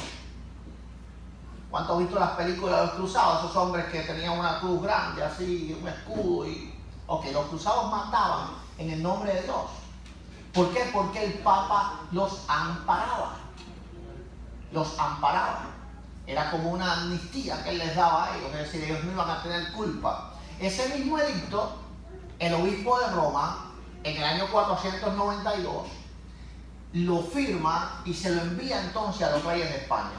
¿Cuántos han visto las películas de los cruzados? Esos hombres que tenían una cruz grande, así, un escudo. Ok, los cruzados mataban en el nombre de Dios. ¿Por qué? Porque el Papa los amparaba. Los amparaba. Era como una amnistía que él les daba a ellos, es decir, ellos no iban a tener culpa. Ese mismo edicto, el obispo de Roma, en el año 492, lo firma y se lo envía entonces a los reyes de España.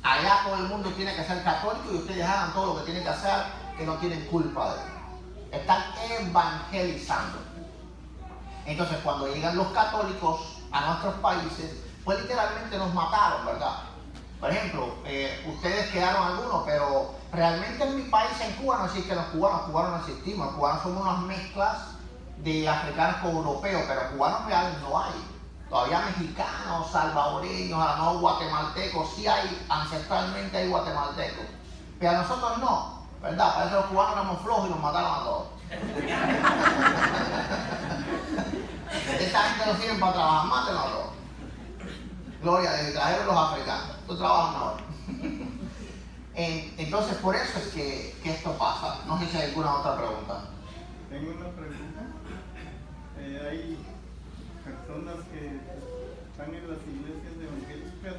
Allá todo el mundo tiene que ser católico y ustedes hagan todo lo que tienen que hacer, que no tienen culpa de él. Están evangelizando. Entonces, cuando llegan los católicos a nuestros países, pues literalmente nos mataron, ¿verdad? Por ejemplo, ustedes quedaron algunos, pero realmente en mi país, en Cuba, no existen los cubanos no existimos. Los cubanos somos unas mezclas de africanos con europeos, pero cubanos reales no hay. Todavía mexicanos, salvadoreños, a lo mejor guatemaltecos, sí hay, ancestralmente hay guatemaltecos. Pero a nosotros no, ¿verdad? Para eso los cubanos éramos flojos y nos mataron a todos. Esta gente no sirve para trabajar, mátenlo a todos. Gloria a Dios, trajeron los africanos, tú trabajas ahora. Entonces, por eso es que esto pasa. No sé si hay alguna otra pregunta. Tengo una pregunta. Hay personas que están en las iglesias evangélicas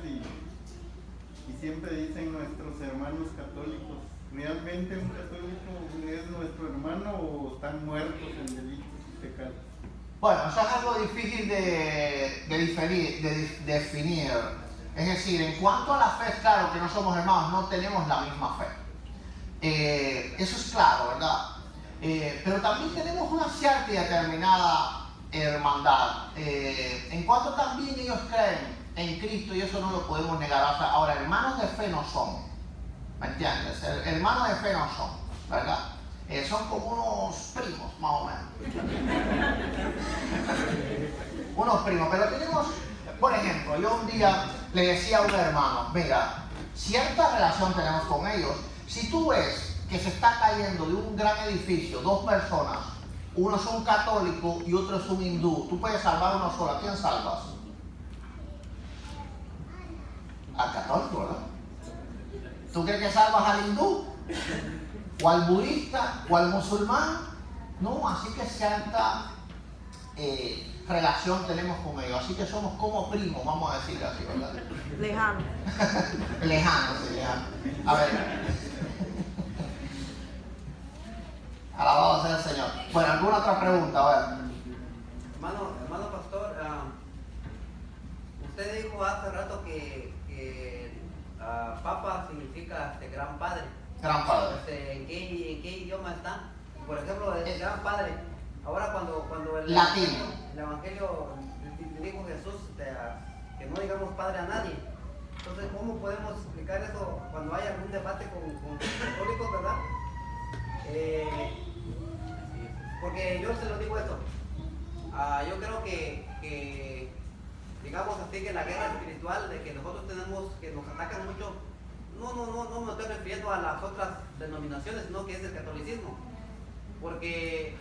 y siempre dicen nuestros hermanos católicos. ¿Realmente un católico es nuestro hermano o están muertos en delitos y pecados? Bueno, eso es algo difícil de definir. Es decir, en cuanto a la fe, es claro que no somos hermanos, no tenemos la misma fe. Eso es claro, ¿verdad? Pero también tenemos una cierta y determinada hermandad. En cuanto también ellos creen en Cristo, y eso no lo podemos negar. O sea, ahora, hermanos de fe no son. ¿Me entiendes? Hermanos de fe no son, ¿verdad? Son como unos primos, más o menos. Unos primos, pero tenemos, por ejemplo, yo un día le decía a un hermano, mira, cierta relación tenemos con ellos. Si tú ves que se está cayendo de un gran edificio, dos personas, uno es un católico y otro es un hindú, tú puedes salvar uno solo. ¿A quién salvas? Al católico, ¿verdad? ¿Tú crees que salvas al hindú? ¿O al budista? ¿O al musulmán? No, así que cierta relación tenemos con ellos. Así que somos como primos, vamos a decir así, ¿verdad? Lejano. Lejano, sí, lejano. A ver. Alabado sea el Señor. Bueno, ¿alguna otra pregunta? A ver. Hermano pastor, usted dijo hace rato que Papa significa gran padre. Gran padre. ¿En qué idioma está? Por ejemplo, el gran padre. Ahora cuando el Evangelio le dijo Jesús que no digamos padre a nadie. Entonces, ¿cómo podemos explicar eso cuando hay algún debate con los católicos, verdad? Porque yo se lo digo esto. Yo creo que digamos así, que la guerra espiritual de que nosotros tenemos, que nos atacan mucho, no me estoy refiriendo a las otras denominaciones, sino que es el catolicismo. Porque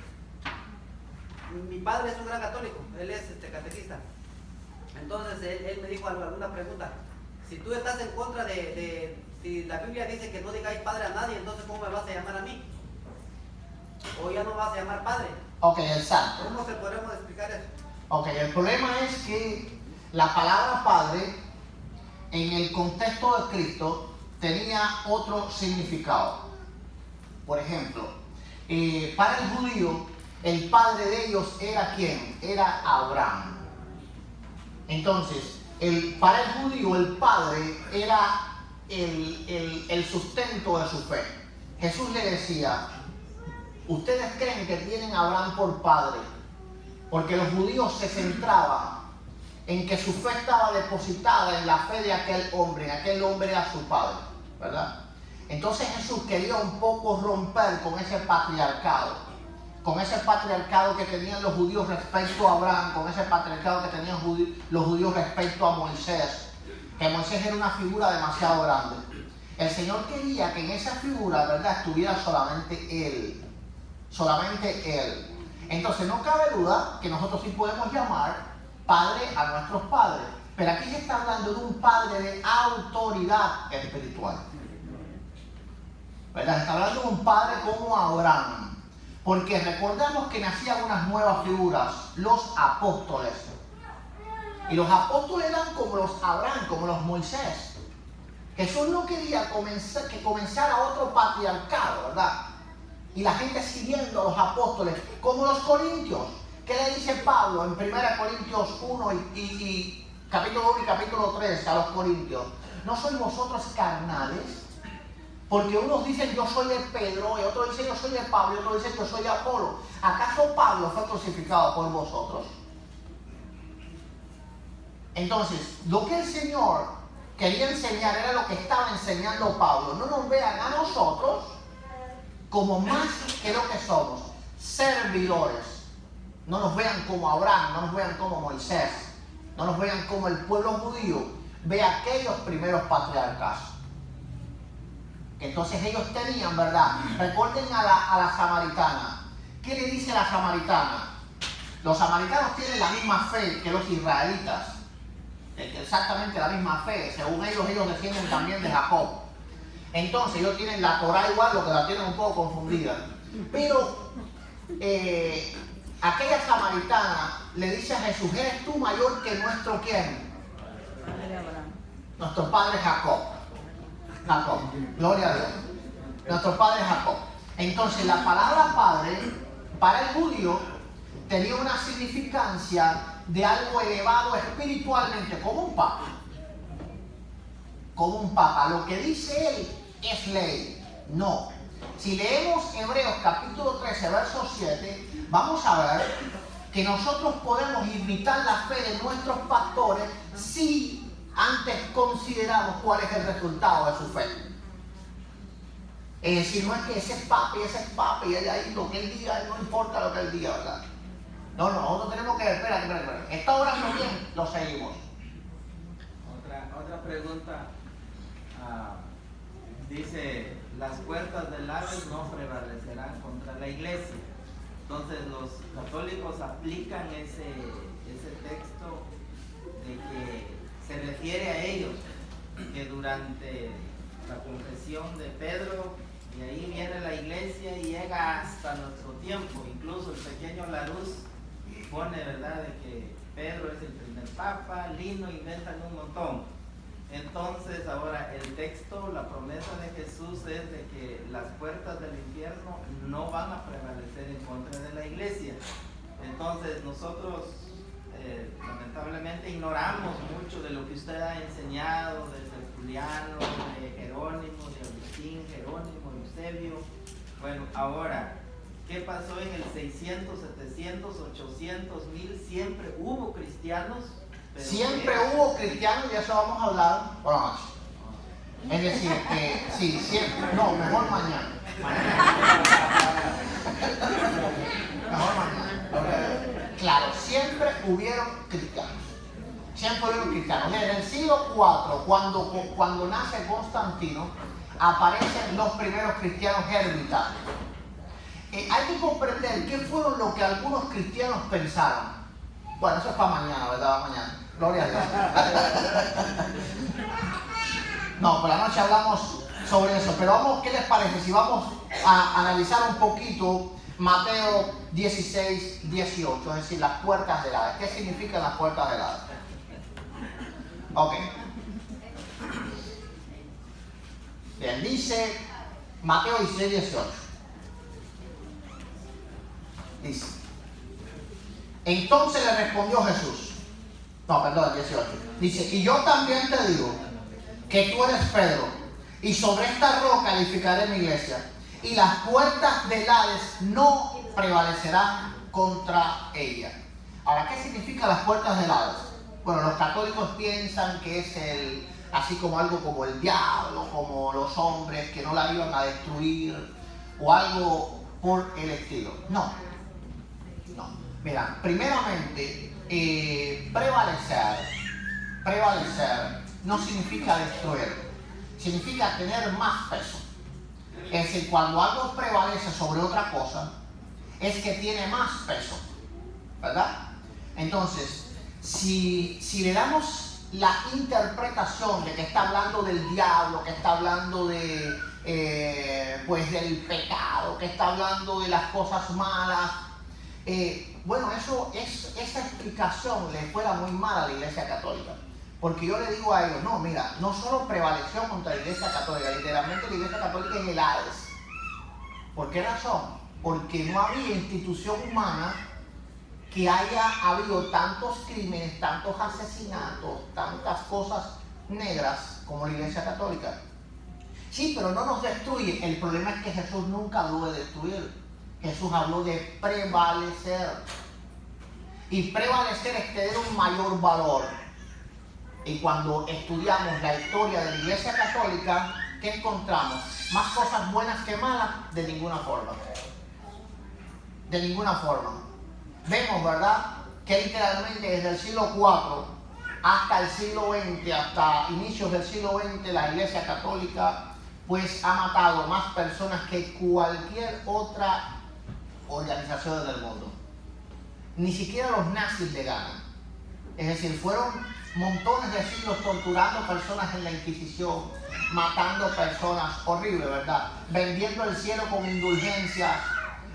mi padre es un gran católico, él es catequista. Entonces él me dijo alguna pregunta. Si tú estás en contra si la Biblia dice que no digáis padre a nadie, entonces ¿cómo me vas a llamar a mí? O ya no vas a llamar padre. Ok, el santo. ¿Cómo se podremos explicar eso? Ok, el problema es que la palabra padre en el contexto de Cristo tenía otro significado. Por ejemplo, para el judío, el padre de ellos era ¿quién? Era Abraham. Entonces, para el judío el padre era el sustento de su fe. Jesús le decía, ustedes creen que tienen a Abraham por padre, porque los judíos se centraban en que su fe estaba depositada en la fe de aquel hombre era su padre, ¿verdad? Entonces Jesús quería un poco romper con ese patriarcado que tenían los judíos respecto a Abraham, con ese patriarcado que tenían los judíos respecto a Moisés, que Moisés era una figura demasiado grande. El Señor quería que en esa figura, ¿verdad?, estuviera solamente Él. Entonces no cabe duda que nosotros sí podemos llamar padre a nuestros padres, pero aquí se está hablando de un padre de autoridad espiritual, ¿verdad? Está hablando de un padre como Abraham, porque recordemos que nacían unas nuevas figuras, los apóstoles, y los apóstoles eran como los Abraham, como los Moisés. Jesús no quería que comenzara otro patriarcado, ¿verdad? Y la gente siguiendo a los apóstoles, como los corintios. ¿Qué le dice Pablo en 1 Corintios 1 y capítulo 1 y capítulo 3 a los corintios? ¿No sois vosotros carnales? Porque unos dicen yo soy de Pedro, y otros dicen yo soy de Pablo, y otros dicen yo soy de Apolo. ¿Acaso Pablo fue crucificado por vosotros? Entonces, lo que el Señor quería enseñar era lo que estaba enseñando Pablo. No nos vean a nosotros como más que lo que somos, servidores. No nos vean como Abraham, no nos vean como Moisés, no nos vean como el pueblo judío. Ve a aquellos primeros patriarcas. Entonces ellos tenían, ¿verdad? Recuerden a la samaritana. ¿Qué le dice la samaritana? Los samaritanos tienen la misma fe que los israelitas. Exactamente la misma fe. Según ellos descienden también de Jacob. Entonces ellos tienen la Torá igual, lo que la tienen un poco confundida. Pero aquella samaritana le dice a Jesús, ¿eres tú mayor que nuestro quién? Nuestro padre Jacob. Gloria a Dios. Nuestro padre Jacob. Entonces la palabra padre para el judío tenía una significancia de algo elevado espiritualmente, como un papa. Como un papa. Lo que dice él es ley. No. Si leemos Hebreos capítulo 13, verso 7, vamos a ver que nosotros podemos imitar la fe de nuestros pastores si antes consideramos cuál es el resultado de su fe. Si no es que ese es papi, y ahí lo que él diga, no importa lo que él diga, ¿verdad? No, nosotros tenemos que, espera. Está orando bien, lo seguimos. Otra pregunta. Dice, las puertas del Hades no prevalecerán contra la iglesia. Entonces los católicos aplican ese texto de que se refiere a ellos, que durante la confesión de Pedro, y ahí viene la iglesia y llega hasta nuestro tiempo. Incluso el pequeño Larus pone, ¿verdad?, de que Pedro es el primer papa, Lino, inventan un montón. Entonces ahora el texto, la promesa de Jesús es de que las puertas del infierno no van a prevalecer en contra de la iglesia. Entonces nosotros lamentablemente ignoramos mucho de lo que usted ha enseñado, de Tertuliano, de Jerónimo, de Agustín, Jerónimo, Eusebio. Bueno, ahora, ¿qué pasó en el 600, 700, 800, 1000? Siempre hubo cristianos. Siempre hubo cristianos, y eso vamos a hablar por la noche. Es decir, que sí, siempre, no, mejor mañana. Mejor mañana. Claro, siempre hubieron cristianos. Desde el siglo IV, cuando nace Constantino, aparecen los primeros cristianos ermitaños. Hay que comprender qué fueron lo que algunos cristianos pensaron. Bueno, eso es para mañana, ¿verdad? Mañana. Gloria a Dios. No, por la noche hablamos sobre eso. Pero vamos, ¿qué les parece? Si vamos a analizar un poquito Mateo 16, 18, es decir, las puertas del Hades. ¿Qué significan las puertas del Hades? Ok. Bien, dice Mateo 16, 18. Dice, entonces le respondió Jesús. No, perdón, 18. Dice, y yo también te digo que tú eres Pedro, y sobre esta roca edificaré mi iglesia, y las puertas del Hades no prevalecerán contra ella. Ahora, ¿qué significan las puertas del Hades? Bueno, los católicos piensan que es así como algo como el diablo, como los hombres que no la iban a destruir, o algo por el estilo. No. Mira, primeramente, prevalecer no significa destruir, significa tener más peso. Es decir, cuando algo prevalece sobre otra cosa, es que tiene más peso, ¿verdad? Entonces, si le damos la interpretación de que está hablando del diablo, que está hablando pues del pecado, que está hablando de las cosas malas, bueno, esa explicación le fuera muy mal a la Iglesia Católica. Porque yo le digo a ellos, no, mira, no solo prevaleció contra la Iglesia Católica, literalmente la Iglesia Católica es el Hades. ¿Por qué razón? Porque no había institución humana que haya habido tantos crímenes, tantos asesinatos, tantas cosas negras como la Iglesia Católica. Sí, pero no nos destruye. El problema es que Jesús nunca habló de destruir. Jesús habló de prevalecer. Y prevalecer es tener un mayor valor. Y cuando estudiamos la historia de la Iglesia Católica, ¿qué encontramos? Más cosas buenas que malas, de ninguna forma. De ninguna forma. Vemos, ¿verdad?, que literalmente desde el siglo IV hasta el siglo XX, hasta inicios del siglo XX, la Iglesia Católica pues ha matado más personas que cualquier otra organización del mundo. Ni siquiera los nazis le ganan. Es decir, fueron montones de siglos torturando personas en la Inquisición, matando personas, horrible, ¿verdad? Vendiendo el cielo con indulgencias,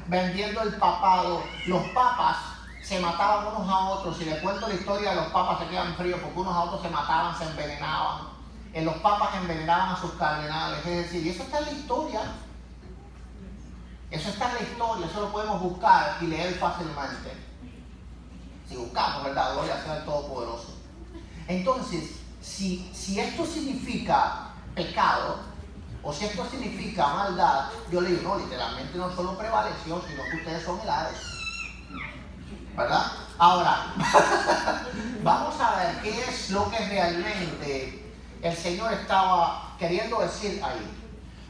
vendiendo el papado. Los papas se mataban unos a otros. Si les cuento la historia de los papas se quedan fríos porque unos a otros se mataban, se envenenaban. Los papas envenenaban a sus cardenales. Es decir, y eso está en la historia. Eso está en la historia, eso lo podemos buscar y leer fácilmente. Si buscamos, ¿verdad? Gloria sea el Todopoderoso. Entonces, si esto significa pecado, o si esto significa maldad, yo le digo, no, literalmente no solo prevaleció, sino que ustedes son el Hades. ¿Verdad? Ahora, vamos a ver qué es lo que realmente el Señor estaba queriendo decir ahí.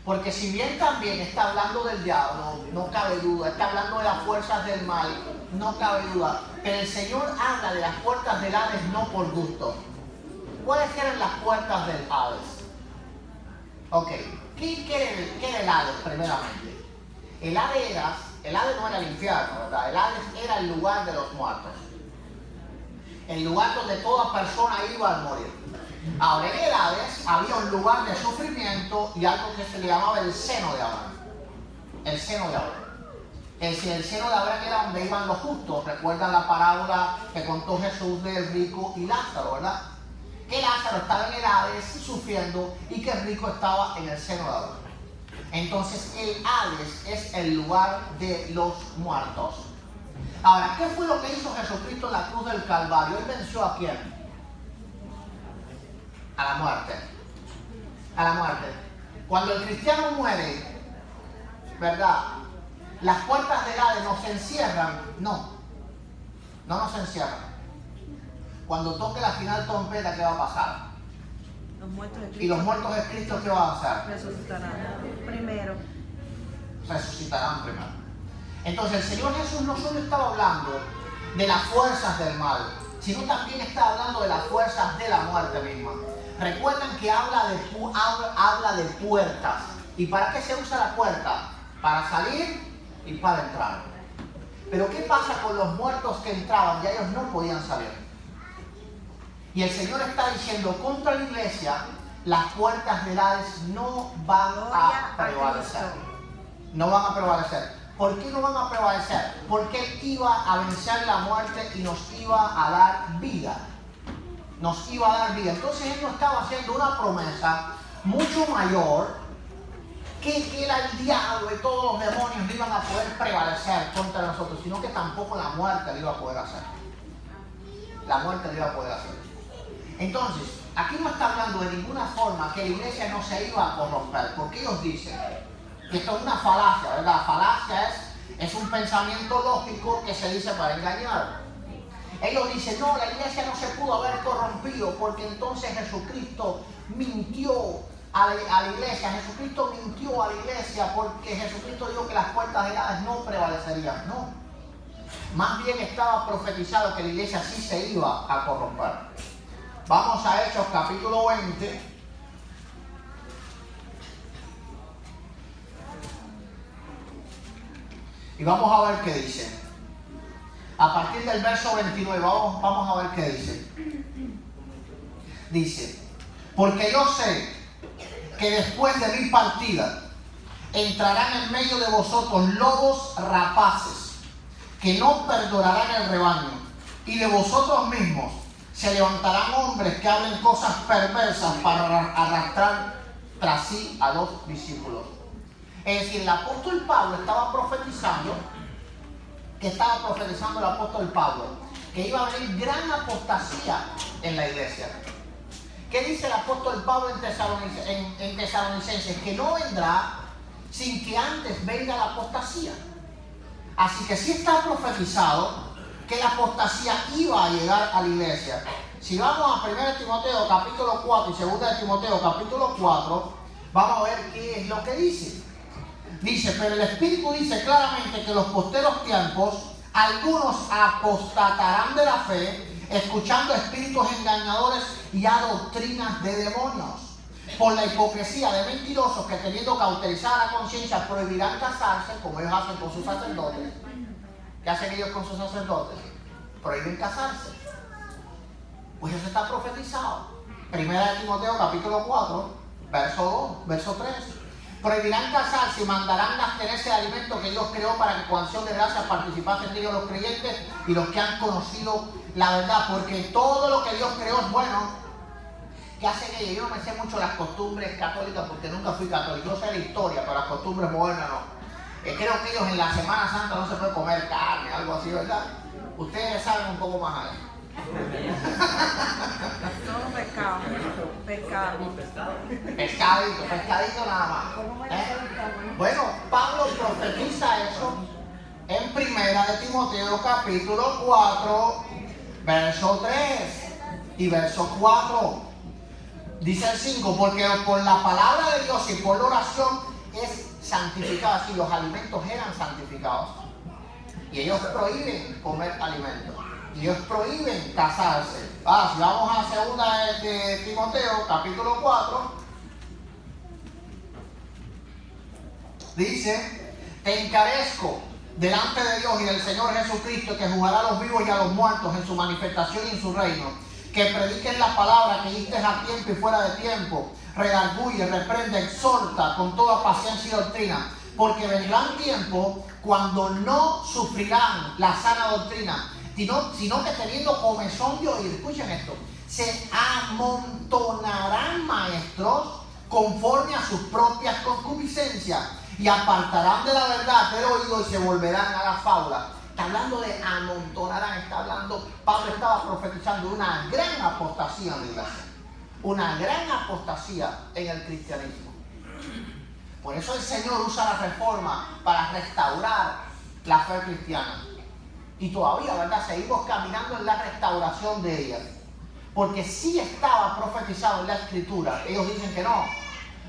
Porque si bien también está hablando del diablo, no cabe duda, está hablando de las fuerzas del mal, no cabe duda, pero el Señor habla de las puertas del Hades no por gusto. ¿Cuáles eran las puertas del Hades? Ok, ¿qué era el Hades primeramente? El Hades no era el infierno, ¿verdad? El Hades era el lugar de los muertos. El lugar donde toda persona iba a morir. Ahora, en el Hades había un lugar de sufrimiento y algo que se le llamaba el seno de Abraham. El seno de Abraham. El seno de Abraham era donde iban los justos. Recuerdan la parábola que contó Jesús del rico y Lázaro, ¿verdad? Que Lázaro estaba en el Hades sufriendo y que el rico estaba en el seno de Abraham. Entonces, el Hades es el lugar de los muertos. Ahora, ¿qué fue lo que hizo Jesucristo en la cruz del Calvario? Él venció ¿a quién? A la muerte. A la muerte. Cuando el cristiano muere, ¿verdad? Las puertas del Hades nos encierran. No nos encierran. Cuando toque la final trompeta, ¿qué va a pasar? Los muertos de Cristo. ¿Y los muertos de Cristo qué van a hacer? Resucitarán primero. Resucitarán primero. Entonces el Señor Jesús no solo estaba hablando de las fuerzas del mal, sino también está hablando de las fuerzas de la muerte misma. Recuerden que habla de puertas. ¿Y para qué se usa la puerta? Para salir y para entrar. Pero ¿qué pasa con los muertos que entraban? Ya ellos no podían salir. Y el Señor está diciendo, contra la iglesia, las puertas del Hades no van a prevalecer. No van a prevalecer. ¿Por qué no van a prevalecer? Porque Él iba a vencer la muerte y nos iba a dar vida. Nos iba a dar vida. Entonces Él nos estaba haciendo una promesa mucho mayor que era el diablo y todos los demonios no iban a poder prevalecer contra nosotros, sino que tampoco la muerte lo iba a poder hacer. La muerte lo iba a poder hacer. Entonces, aquí no está hablando de ninguna forma que la iglesia no se iba a corromper, porque ellos dicen que esto es una falacia, ¿verdad? Falacia es un pensamiento lógico que se dice para engañar. Ellos dicen, no, la iglesia no se pudo haber corrompido porque entonces Jesucristo mintió a la iglesia. Jesucristo mintió a la iglesia porque Jesucristo dijo que las puertas del Hades no prevalecerían. No. Más bien estaba profetizado que la iglesia sí se iba a corromper. Vamos a Hechos capítulo 20. Y vamos a ver qué dice. A partir del verso 29, vamos a ver qué dice. Dice, porque yo sé que después de mi partida entrarán en medio de vosotros lobos rapaces, que no perdonarán el rebaño, y de vosotros mismos se levantarán hombres que hablen cosas perversas para arrastrar tras sí a los discípulos. Es decir, el apóstol Pablo estaba profetizando, el apóstol Pablo, que iba a venir gran apostasía en la iglesia. ¿Qué dice el apóstol Pablo en Tesalonicenses? Que no vendrá sin que antes venga la apostasía. Así que sí está profetizado que la apostasía iba a llegar a la iglesia. Si vamos a 1 Timoteo capítulo 4 y 2 Timoteo capítulo 4, vamos a ver qué es lo que dice. Dice, pero el Espíritu dice claramente que en los posteros tiempos algunos apostatarán de la fe, escuchando espíritus engañadores y a doctrinas de demonios, por la hipocresía de mentirosos que, teniendo cauterizada la conciencia, prohibirán casarse, como ellos hacen con sus sacerdotes. ¿Qué hacen ellos con sus sacerdotes? Prohíben casarse. Pues eso está profetizado. 1 Timoteo capítulo 4, verso 3. Prohibirán casarse y mandarán abstenerse de alimentos que Dios creó para que con acción de gracias participasen de ellos los creyentes y los que han conocido la verdad, porque todo lo que Dios creó es bueno. ¿Qué hacen ellos? Yo no me sé mucho las costumbres católicas porque nunca fui católico. Yo sé la historia, pero las costumbres modernas no. Creo que ellos en la Semana Santa no se puede comer carne, algo así, ¿verdad? Ustedes saben un poco más allá. Solo pescado. Pescadito nada más. Bueno, Pablo profetiza eso en 1 Timoteo capítulo 4, verso 3 y verso 4. Dice el 5, porque por la palabra de Dios y por la oración es santificado. Así los alimentos eran santificados. Y ellos prohíben comer alimentos. Y ellos prohíben casarse. Si vamos a 2 de Timoteo, capítulo 4, dice, te encarezco delante de Dios y del Señor Jesucristo, que juzgará a los vivos y a los muertos en su manifestación y en su reino, que prediquen la palabra, que diste a tiempo y fuera de tiempo, redarguye, reprende, exhorta con toda paciencia y doctrina, porque vendrán tiempos cuando no sufrirán la sana doctrina, sino que teniendo comezón de oír, escuchen esto, se amontonarán maestros conforme a sus propias concupiscencias y apartarán de la verdad del oído y se volverán a la fábula. Está hablando de amontonarán, Pablo estaba profetizando una gran apostasía en la iglesia, una gran apostasía en el cristianismo. Por eso el Señor usa la reforma para restaurar la fe cristiana. Y todavía, ¿verdad? Seguimos caminando en la restauración de ella. Porque sí estaba profetizado en la Escritura. Ellos dicen que no.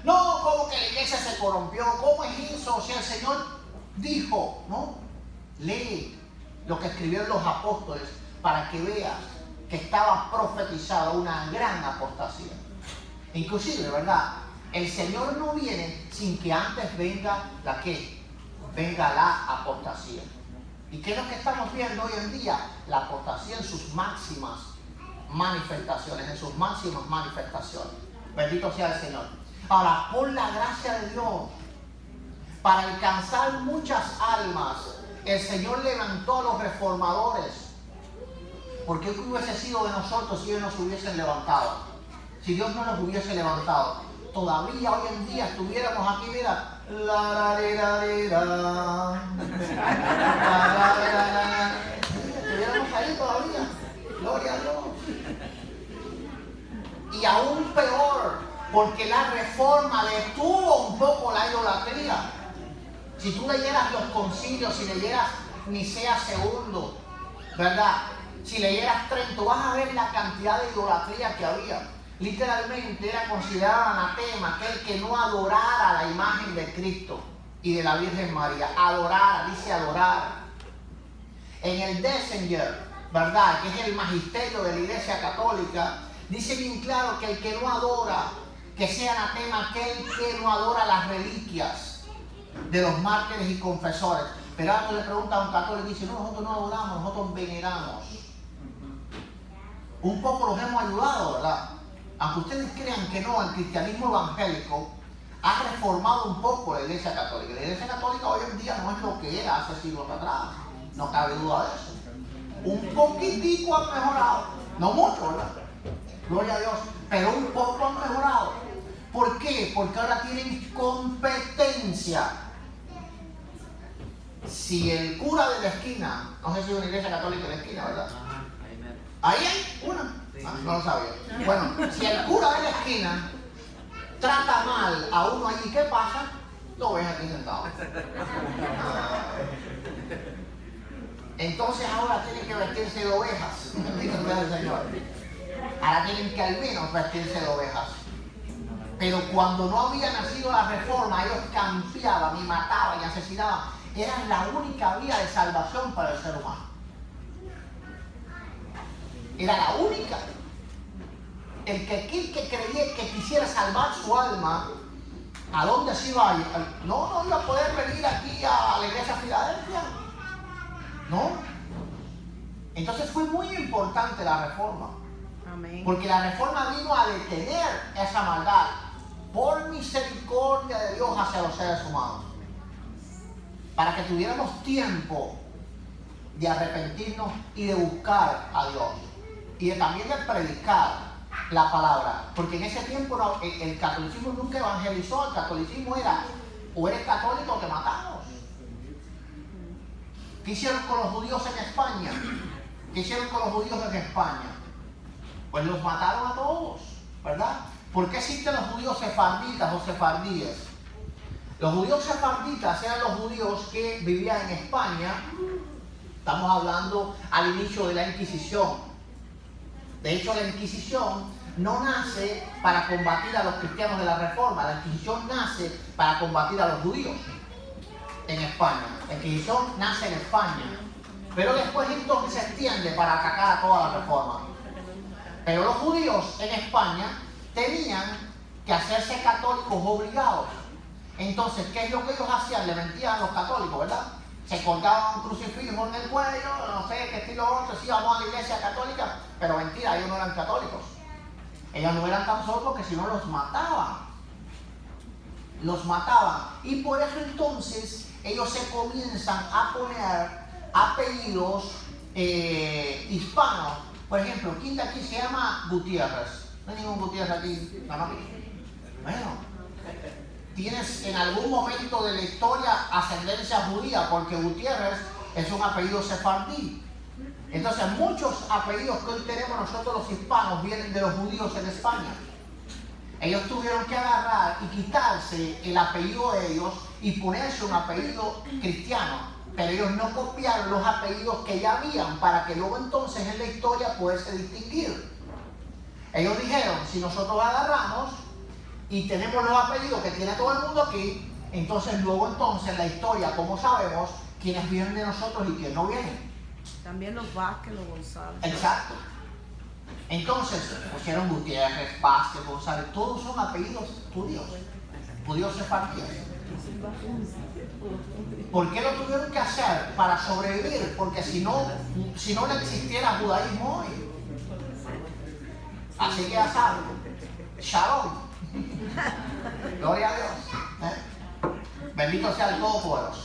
No, ¿cómo que la iglesia se corrompió? ¿Cómo es eso? Si el Señor dijo, ¿no? Lee lo que escribieron los apóstoles para que veas que estaba profetizada una gran apostasía. Inclusive, ¿verdad? El Señor no viene sin que antes venga la ¿qué? Venga la apostasía. ¿Y qué es lo que estamos viendo hoy en día? La apostasía en sus máximas manifestaciones, Bendito sea el Señor. Ahora, por la gracia de Dios, para alcanzar muchas almas, el Señor levantó a los reformadores. Porque ¿qué hubiese sido de nosotros si ellos no se hubiesen levantado? Si Dios no nos hubiese levantado, todavía hoy en día estuviéramos aquí, mira, estuviéramos ahí todavía. Gloria a Dios. Y aún peor, porque la reforma detuvo un poco la idolatría. Si tú leyeras los concilios, si leyeras Nicea II, ¿verdad? Si leyeras Trento, vas a ver la cantidad de idolatría que había. Literalmente era considerado anatema aquel que no adorara la imagen de Cristo y de la Virgen María. Adorar, dice adorar. En el Dessinger, ¿verdad?, que es el magisterio de la Iglesia Católica, dice bien claro que el que no adora, que sea anatema aquel que no adora las reliquias de los mártires y confesores. Pero ahora tú le preguntas a un católico y dice, no, nosotros no adoramos, nosotros veneramos. Un poco los hemos ayudado, ¿verdad? Aunque ustedes crean que no, el cristianismo evangélico ha reformado un poco la Iglesia Católica. La Iglesia Católica hoy en día no es lo que era hace siglos atrás, no cabe duda de eso. Un poquitico han mejorado, no mucho, ¿verdad? Gloria a Dios, pero un poco han mejorado. ¿Por qué? Porque ahora tienen competencia. Si el cura de la esquina, no sé si es una iglesia católica de la esquina, ¿verdad? Ahí hay una. No lo sabía. Bueno, si el cura de la esquina trata mal a uno allí, ¿qué pasa? Lo ves aquí sentado. Entonces ahora tienen que vestirse de ovejas. Bendito sea el Señor. Ahora tienen que al menos vestirse de ovejas. Pero cuando no había nacido la reforma, ellos cambiaban y mataban y asesinaban. Era la única vía de salvación para el ser humano. Era la única. El que creyera que quisiera salvar su alma, ¿a dónde se iba a ir? No iba a poder venir aquí a la iglesia de Filadelfia. No. Entonces fue muy importante la reforma. Amén. Porque la reforma vino a detener esa maldad por misericordia de Dios hacia los seres humanos. Para que tuviéramos tiempo de arrepentirnos y de buscar a Dios. Y también de predicar la palabra. Porque en ese tiempo el catolicismo nunca evangelizó. El catolicismo era o eres católico o te matamos. ¿Qué hicieron con los judíos en España? ¿Qué hicieron con los judíos en España? Pues los mataron a todos, ¿verdad? ¿Por qué existen los judíos sefarditas o sefardíes? Los judíos sefarditas eran los judíos que vivían en España. Estamos hablando al inicio de la Inquisición. De hecho, la Inquisición no nace para combatir a los cristianos de la Reforma. La Inquisición nace para combatir a los judíos en España. La Inquisición nace en España. Pero después entonces se extiende para atacar a toda la Reforma. Pero los judíos en España tenían que hacerse católicos obligados. Entonces, ¿qué es lo que ellos hacían? Le mentían a los católicos, ¿verdad? Se colgaban un crucifijo en el cuello, no sé qué estilo otro, sí, vamos a la iglesia católica, pero mentira, ellos no eran católicos. Ellos no eran tan solo porque si no los mataban. Los mataban. Y por eso entonces ellos se comienzan a poner apellidos hispanos. Por ejemplo, ¿quién de aquí se llama Gutiérrez? No hay ningún Gutiérrez aquí. Bueno. Tienes en algún momento de la historia ascendencia judía, porque Gutiérrez es un apellido sefardí. Entonces muchos apellidos que hoy tenemos nosotros los hispanos vienen de los judíos en España. Ellos tuvieron que agarrar y quitarse el apellido de ellos y ponerse un apellido cristiano. Pero ellos no copiaron los apellidos que ya habían para que luego entonces en la historia pudiese distinguir. Ellos dijeron, si nosotros agarramos y tenemos los apellidos que tiene todo el mundo aquí, entonces luego entonces la historia, como sabemos, quiénes vienen de nosotros y quiénes no vienen. También los Vázquez, los González. Exacto. Entonces pusieron Gutiérrez, Vázquez, González, todos son apellidos judíos, judíos sefardíes. ¿Por qué lo tuvieron que hacer? Para sobrevivir, porque si no existiera judaísmo hoy. Así que ya saben, Shalom. Gloria a Dios. Bendito sea el Todopoderoso.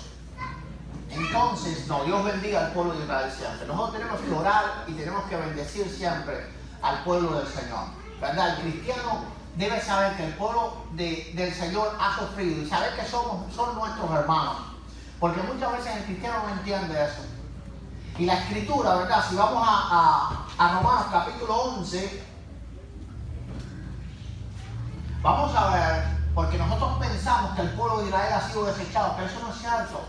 Entonces, no, Dios bendiga al pueblo de Israel siempre. Nosotros tenemos que orar y tenemos que bendecir siempre al pueblo del Señor, ¿verdad? El cristiano debe saber que el pueblo del Señor ha sufrido y saber que son nuestros hermanos. Porque muchas veces el cristiano no entiende eso. Y la Escritura, ¿verdad? Si vamos a Romanos capítulo 11, vamos a ver, porque nosotros pensamos que el pueblo de Israel ha sido desechado, pero eso no es cierto.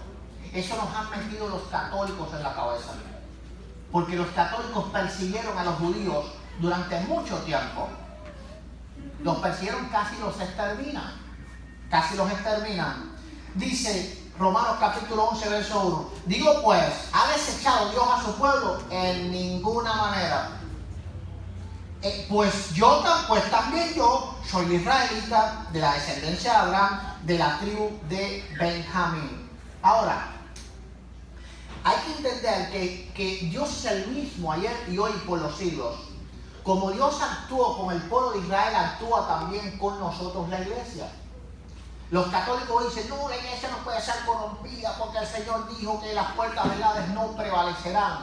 Eso nos han metido los católicos en la cabeza. Porque los católicos persiguieron a los judíos durante mucho tiempo. Los persiguieron, casi los exterminan. Casi los exterminan. Dice Romanos capítulo 11, verso 1. Digo pues, ¿ha desechado Dios a su pueblo? En ninguna manera. Pues también yo soy israelita, de la descendencia de Abraham, de la tribu de Benjamín. Ahora, hay que entender que Dios es el mismo ayer y hoy por los siglos. Como Dios actuó con el pueblo de Israel, actúa también con nosotros, la iglesia. Los católicos dicen, no, la iglesia no puede ser corrompida porque el Señor dijo que las puertas del Hades no prevalecerán.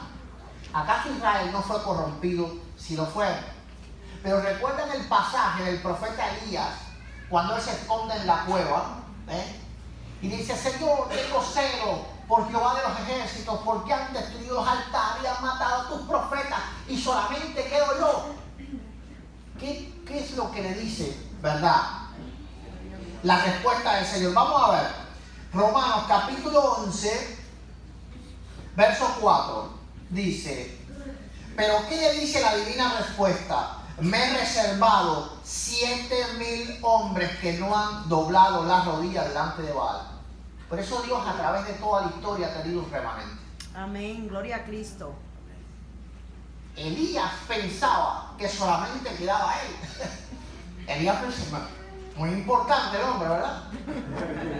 ¿Acaso Israel no fue corrompido? Sí lo fue. Pero recuerden el pasaje del profeta Elías, cuando él se esconde en la cueva, y dice, Señor, tengo celo por Jehová de los ejércitos, porque han destruido los altares y han matado a tus profetas, y solamente quedo yo. ¿Qué es lo que le dice, verdad? La respuesta del Señor. Vamos a ver. Romanos capítulo 11, verso 4. Dice, pero ¿qué le dice la divina respuesta? Me he reservado 7,000 hombres que no han doblado la rodilla delante de Baal. Por eso Dios a través de toda la historia ha tenido un remanente. Amén, gloria a Cristo. Elías pensaba que solamente quedaba él. Elías pensaba, muy importante el hombre, ¿verdad?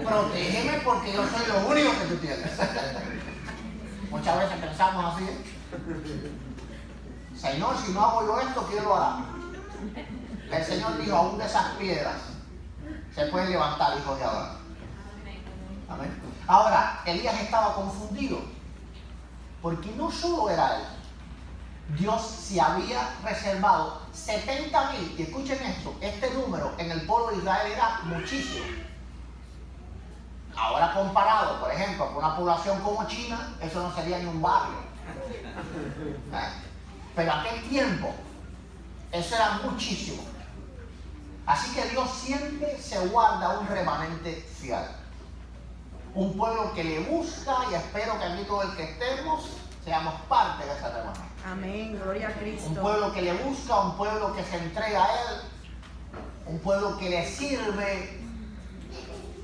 Protégeme porque yo soy lo único que tú tienes. Muchas veces pensamos así. Señor, si no hago yo esto, ¿quién lo hará? El Señor dijo, aún de esas piedras se pueden levantar hijos de Abraham. Amén. Ahora, Elías estaba confundido, porque no solo era él. Dios se había reservado 70,000, y escuchen esto, este número en el pueblo de Israel era muchísimo. Ahora comparado, por ejemplo, con una población como China, eso no sería ni un barrio. Pero aquel tiempo, eso era muchísimo. Así que Dios siempre se guarda un remanente fiel. Un pueblo que le busca, y espero que aquí todo el que estemos seamos parte de ese remanente. Amén, gloria a Cristo. Un pueblo que le busca, un pueblo que se entrega a Él, un pueblo que le sirve,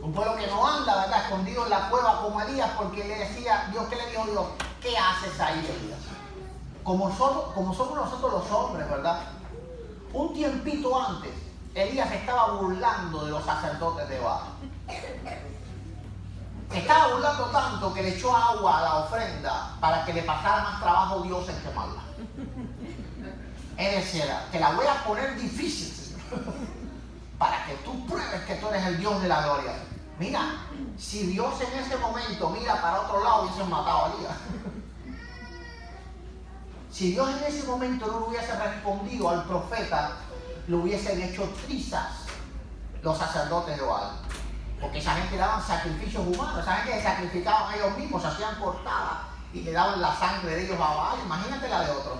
un pueblo que no anda, ¿verdad?, escondido en la cueva como Elías, porque le decía, Dios, ¿qué le dijo Dios? ¿Qué haces ahí, Elías? Como somos nosotros los hombres, ¿verdad? Un tiempito antes, Elías estaba burlando de los sacerdotes de Baal. Se estaba burlando tanto que le echó agua a la ofrenda para que le pasara más trabajo Dios en quemarla. Él decía, te la voy a poner difícil, Señor, para que tú pruebes que tú eres el Dios de la gloria. Mira, si Dios en ese momento mira para otro lado, hubiesen matado a Elías. Si Dios en ese momento no le hubiese respondido al profeta, lo hubiesen hecho trizas los sacerdotes de Baal. Porque esa gente daban sacrificios humanos, esa gente se sacrificaban a ellos mismos, se hacían cortadas y le daban la sangre de ellos a Baal. Imagínate la de otros.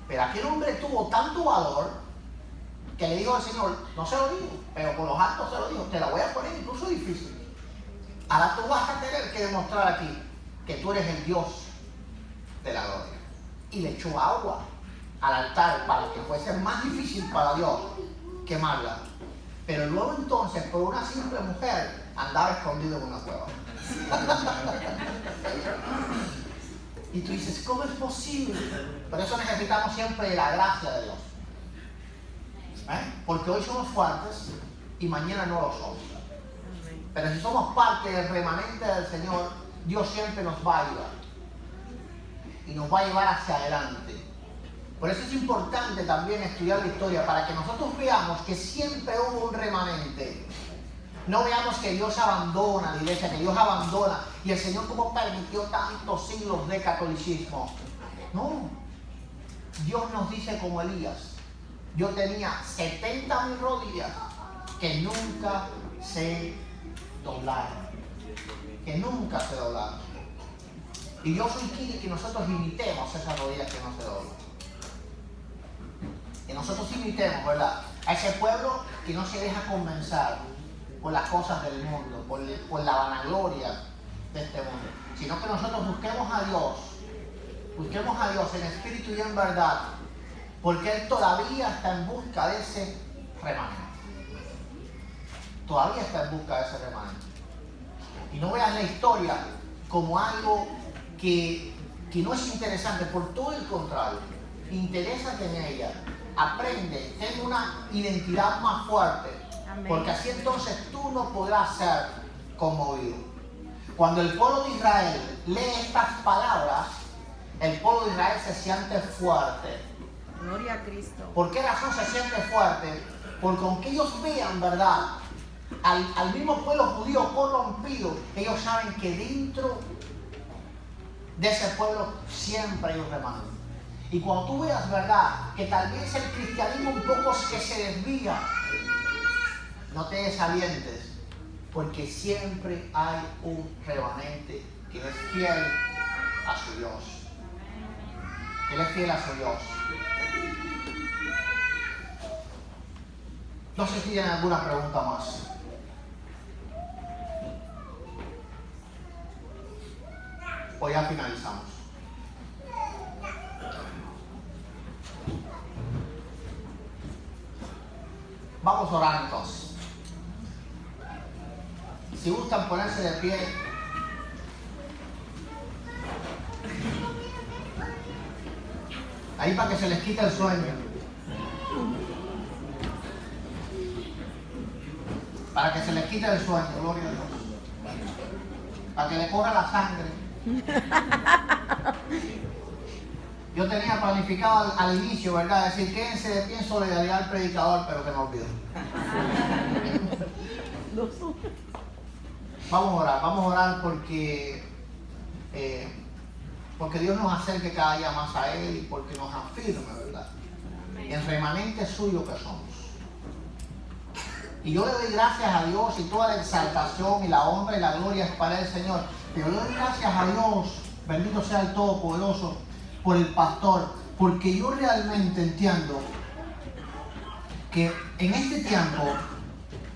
Pero aquel hombre tuvo tanto valor que le dijo al Señor, no se lo digo, pero con los altos se lo digo, te la voy a poner incluso difícil. Ahora tú vas a tener que demostrar aquí que tú eres el Dios de la gloria. Y le echó agua al altar para que fuese más difícil para Dios quemarla. Pero luego entonces, por una simple mujer, andaba escondido en una cueva. Y tú dices, ¿cómo es posible? Por eso necesitamos siempre la gracia de Dios. Porque hoy somos fuertes y mañana no lo somos. Pero si somos parte del remanente del Señor, Dios siempre nos va a ayudar. Y nos va a llevar hacia adelante. Por eso es importante también estudiar la historia, para que nosotros veamos que siempre hubo un remanente. No veamos que Dios abandona la iglesia, que Dios abandona. Y el Señor, ¿cómo permitió tantos siglos de catolicismo? No. Dios nos dice como Elías: yo tenía 70.000 rodillas que nunca se doblaron. Que nunca se doblaron. Y Dios hoy quiere que nosotros imitemos esas rodillas que no se doblan. Que nosotros imitemos, ¿verdad?, a ese pueblo que no se deja convencer por las cosas del mundo, por la vanagloria de este mundo, sino que nosotros busquemos a Dios en espíritu y en verdad, porque Él todavía está en busca de ese remanente. Todavía está en busca de ese remanente. Y no veas la historia como algo que no es interesante, por todo el contrario, interésate en ella, aprende, ten una identidad más fuerte. Amén. Porque así entonces tú no podrás ser conmovido. Cuando el pueblo de Israel lee estas palabras, el pueblo de Israel se siente fuerte. Gloria a Cristo. ¿Por qué razón se siente fuerte? Porque aunque ellos vean, ¿verdad?, al mismo pueblo judío corrompido, ellos saben que dentro de ese pueblo siempre hay un remanente. Y cuando tú veas, ¿verdad?, que tal vez el cristianismo un poco que se desvía, no te desalientes, porque siempre hay un remanente que es fiel a su Dios. Él es fiel a su Dios. No sé si tienen alguna pregunta más. O ya finalizamos. Vamos a orar entonces. Si gustan ponerse de pie. Ahí para que se les quite el sueño. Para que se les quite el sueño, gloria a Dios. Para que le corra la sangre. Yo tenía planificado al inicio, ¿verdad?, decir: quédense de pie en solidaridad al predicador, pero que no olvido. Vamos a orar porque Dios nos acerque cada día más a Él y porque nos afirme, ¿verdad?, el remanente suyo que somos. Y yo le doy gracias a Dios, y toda la exaltación y la honra y la gloria es para el Señor. Pero le doy gracias a Dios, bendito sea el Todopoderoso, por el pastor, porque yo realmente entiendo que en este tiempo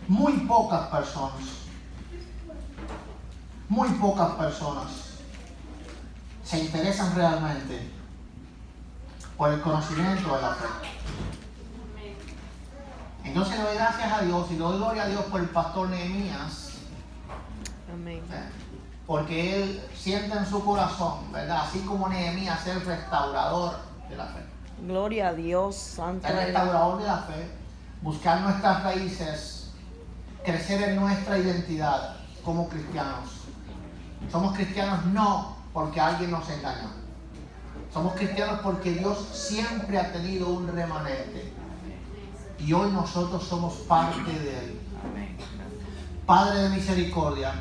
muy pocas personas se interesan realmente por el conocimiento de la fe. Entonces le doy gracias a Dios y le doy gloria a Dios por el pastor Nehemías. Amén. Porque él siente en su corazón, ¿verdad?, así como Nehemías, el restaurador de la fe. Gloria a Dios, santo. El restaurador de la fe, buscar nuestras raíces, crecer en nuestra identidad como cristianos. Somos cristianos no porque alguien nos engañó. Somos cristianos porque Dios siempre ha tenido un remanente. Y hoy nosotros somos parte de Él. Padre de misericordia,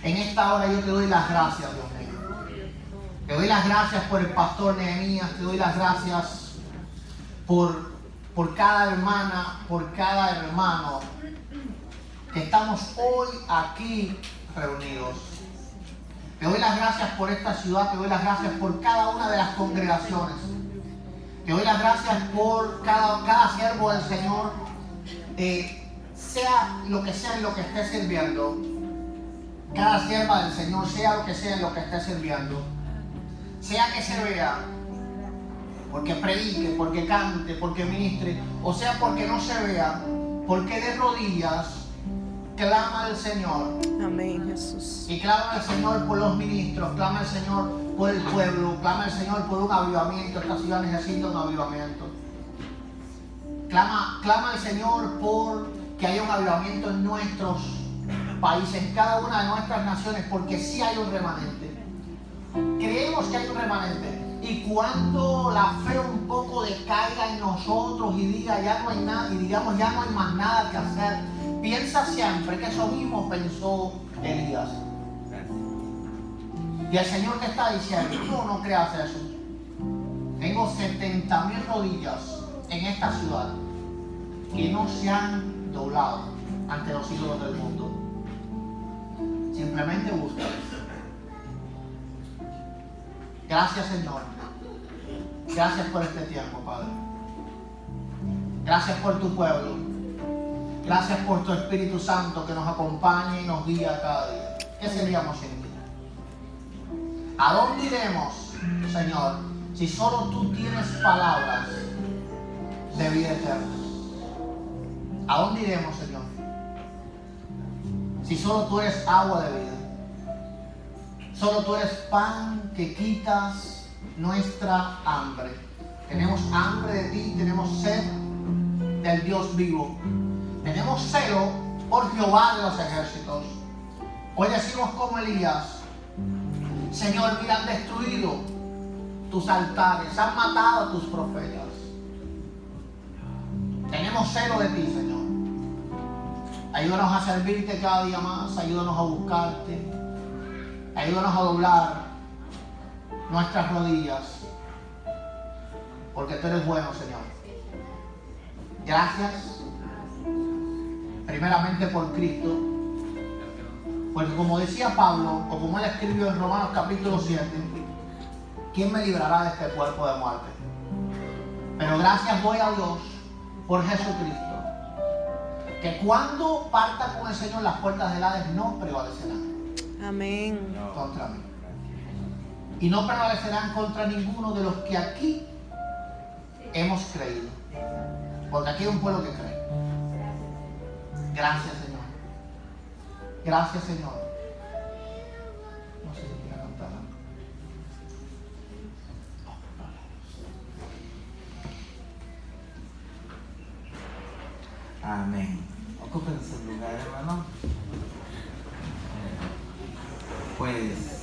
en esta hora yo te doy las gracias, Dios mío. Te doy las gracias por el pastor Nehemías, te doy las gracias por cada hermana, por cada hermano que estamos hoy aquí reunidos. Te doy las gracias por esta ciudad, te doy las gracias por cada una de las congregaciones. Te doy las gracias por cada siervo del Señor, sea lo que sea en lo que esté sirviendo. Cada sierva del Señor, sea lo que sea en lo que esté sirviendo. Sea que se vea, porque predique, porque cante, porque ministre, o sea porque no se vea, porque de rodillas clama al Señor. Amén, Jesús. Y clama al Señor por los ministros, clama al Señor por el pueblo, clama al Señor por un avivamiento. Esta ciudad necesita un avivamiento. Clama al Señor por que haya un avivamiento en nuestros países, en cada una de nuestras naciones, porque sí hay un remanente. Creemos que hay un remanente, Y cuando la fe un poco decaiga en nosotros y diga ya no hay nada, y digamos ya no hay más nada que hacer, piensa siempre que eso mismo pensó Elías. Y el Señor te está diciendo, no creas eso. Tengo 70,000 rodillas en esta ciudad que no se han doblado ante los ídolos del mundo. Simplemente búscalos. Gracias, Señor. Gracias por este tiempo, Padre. Gracias por tu pueblo. Gracias por tu Espíritu Santo que nos acompaña y nos guía cada día. ¿Qué seríamos sin ti? ¿A dónde iremos, Señor, si solo tú tienes palabras de vida eterna? ¿A dónde iremos, Señor? Si solo tú eres agua de vida. Solo tú eres pan que quitas nuestra hambre. Tenemos hambre de ti, tenemos sed del Dios vivo. Tenemos celo por Jehová de los ejércitos. Hoy decimos como Elías, Señor, mira, han destruido tus altares, han matado a tus profetas. Tenemos celo de ti, Señor. Ayúdanos a servirte cada día más, ayúdanos a buscarte, ayúdanos a doblar nuestras rodillas, porque tú eres bueno, Señor. Gracias, primeramente por Cristo, porque como decía Pablo, o como él escribió en Romanos capítulo 7, ¿quién me librará de este cuerpo de muerte? Pero gracias doy a Dios por Jesucristo, que cuando parta con el Señor las puertas del Hades no prevalecerán. Amén. Contra mí. Y no prevalecerán contra ninguno de los que aquí hemos creído. Porque aquí hay un pueblo que cree. Gracias, Señor. Gracias, Señor. No sé si quiero cantar. Amén. Ocupen su lugar, hermano. Pues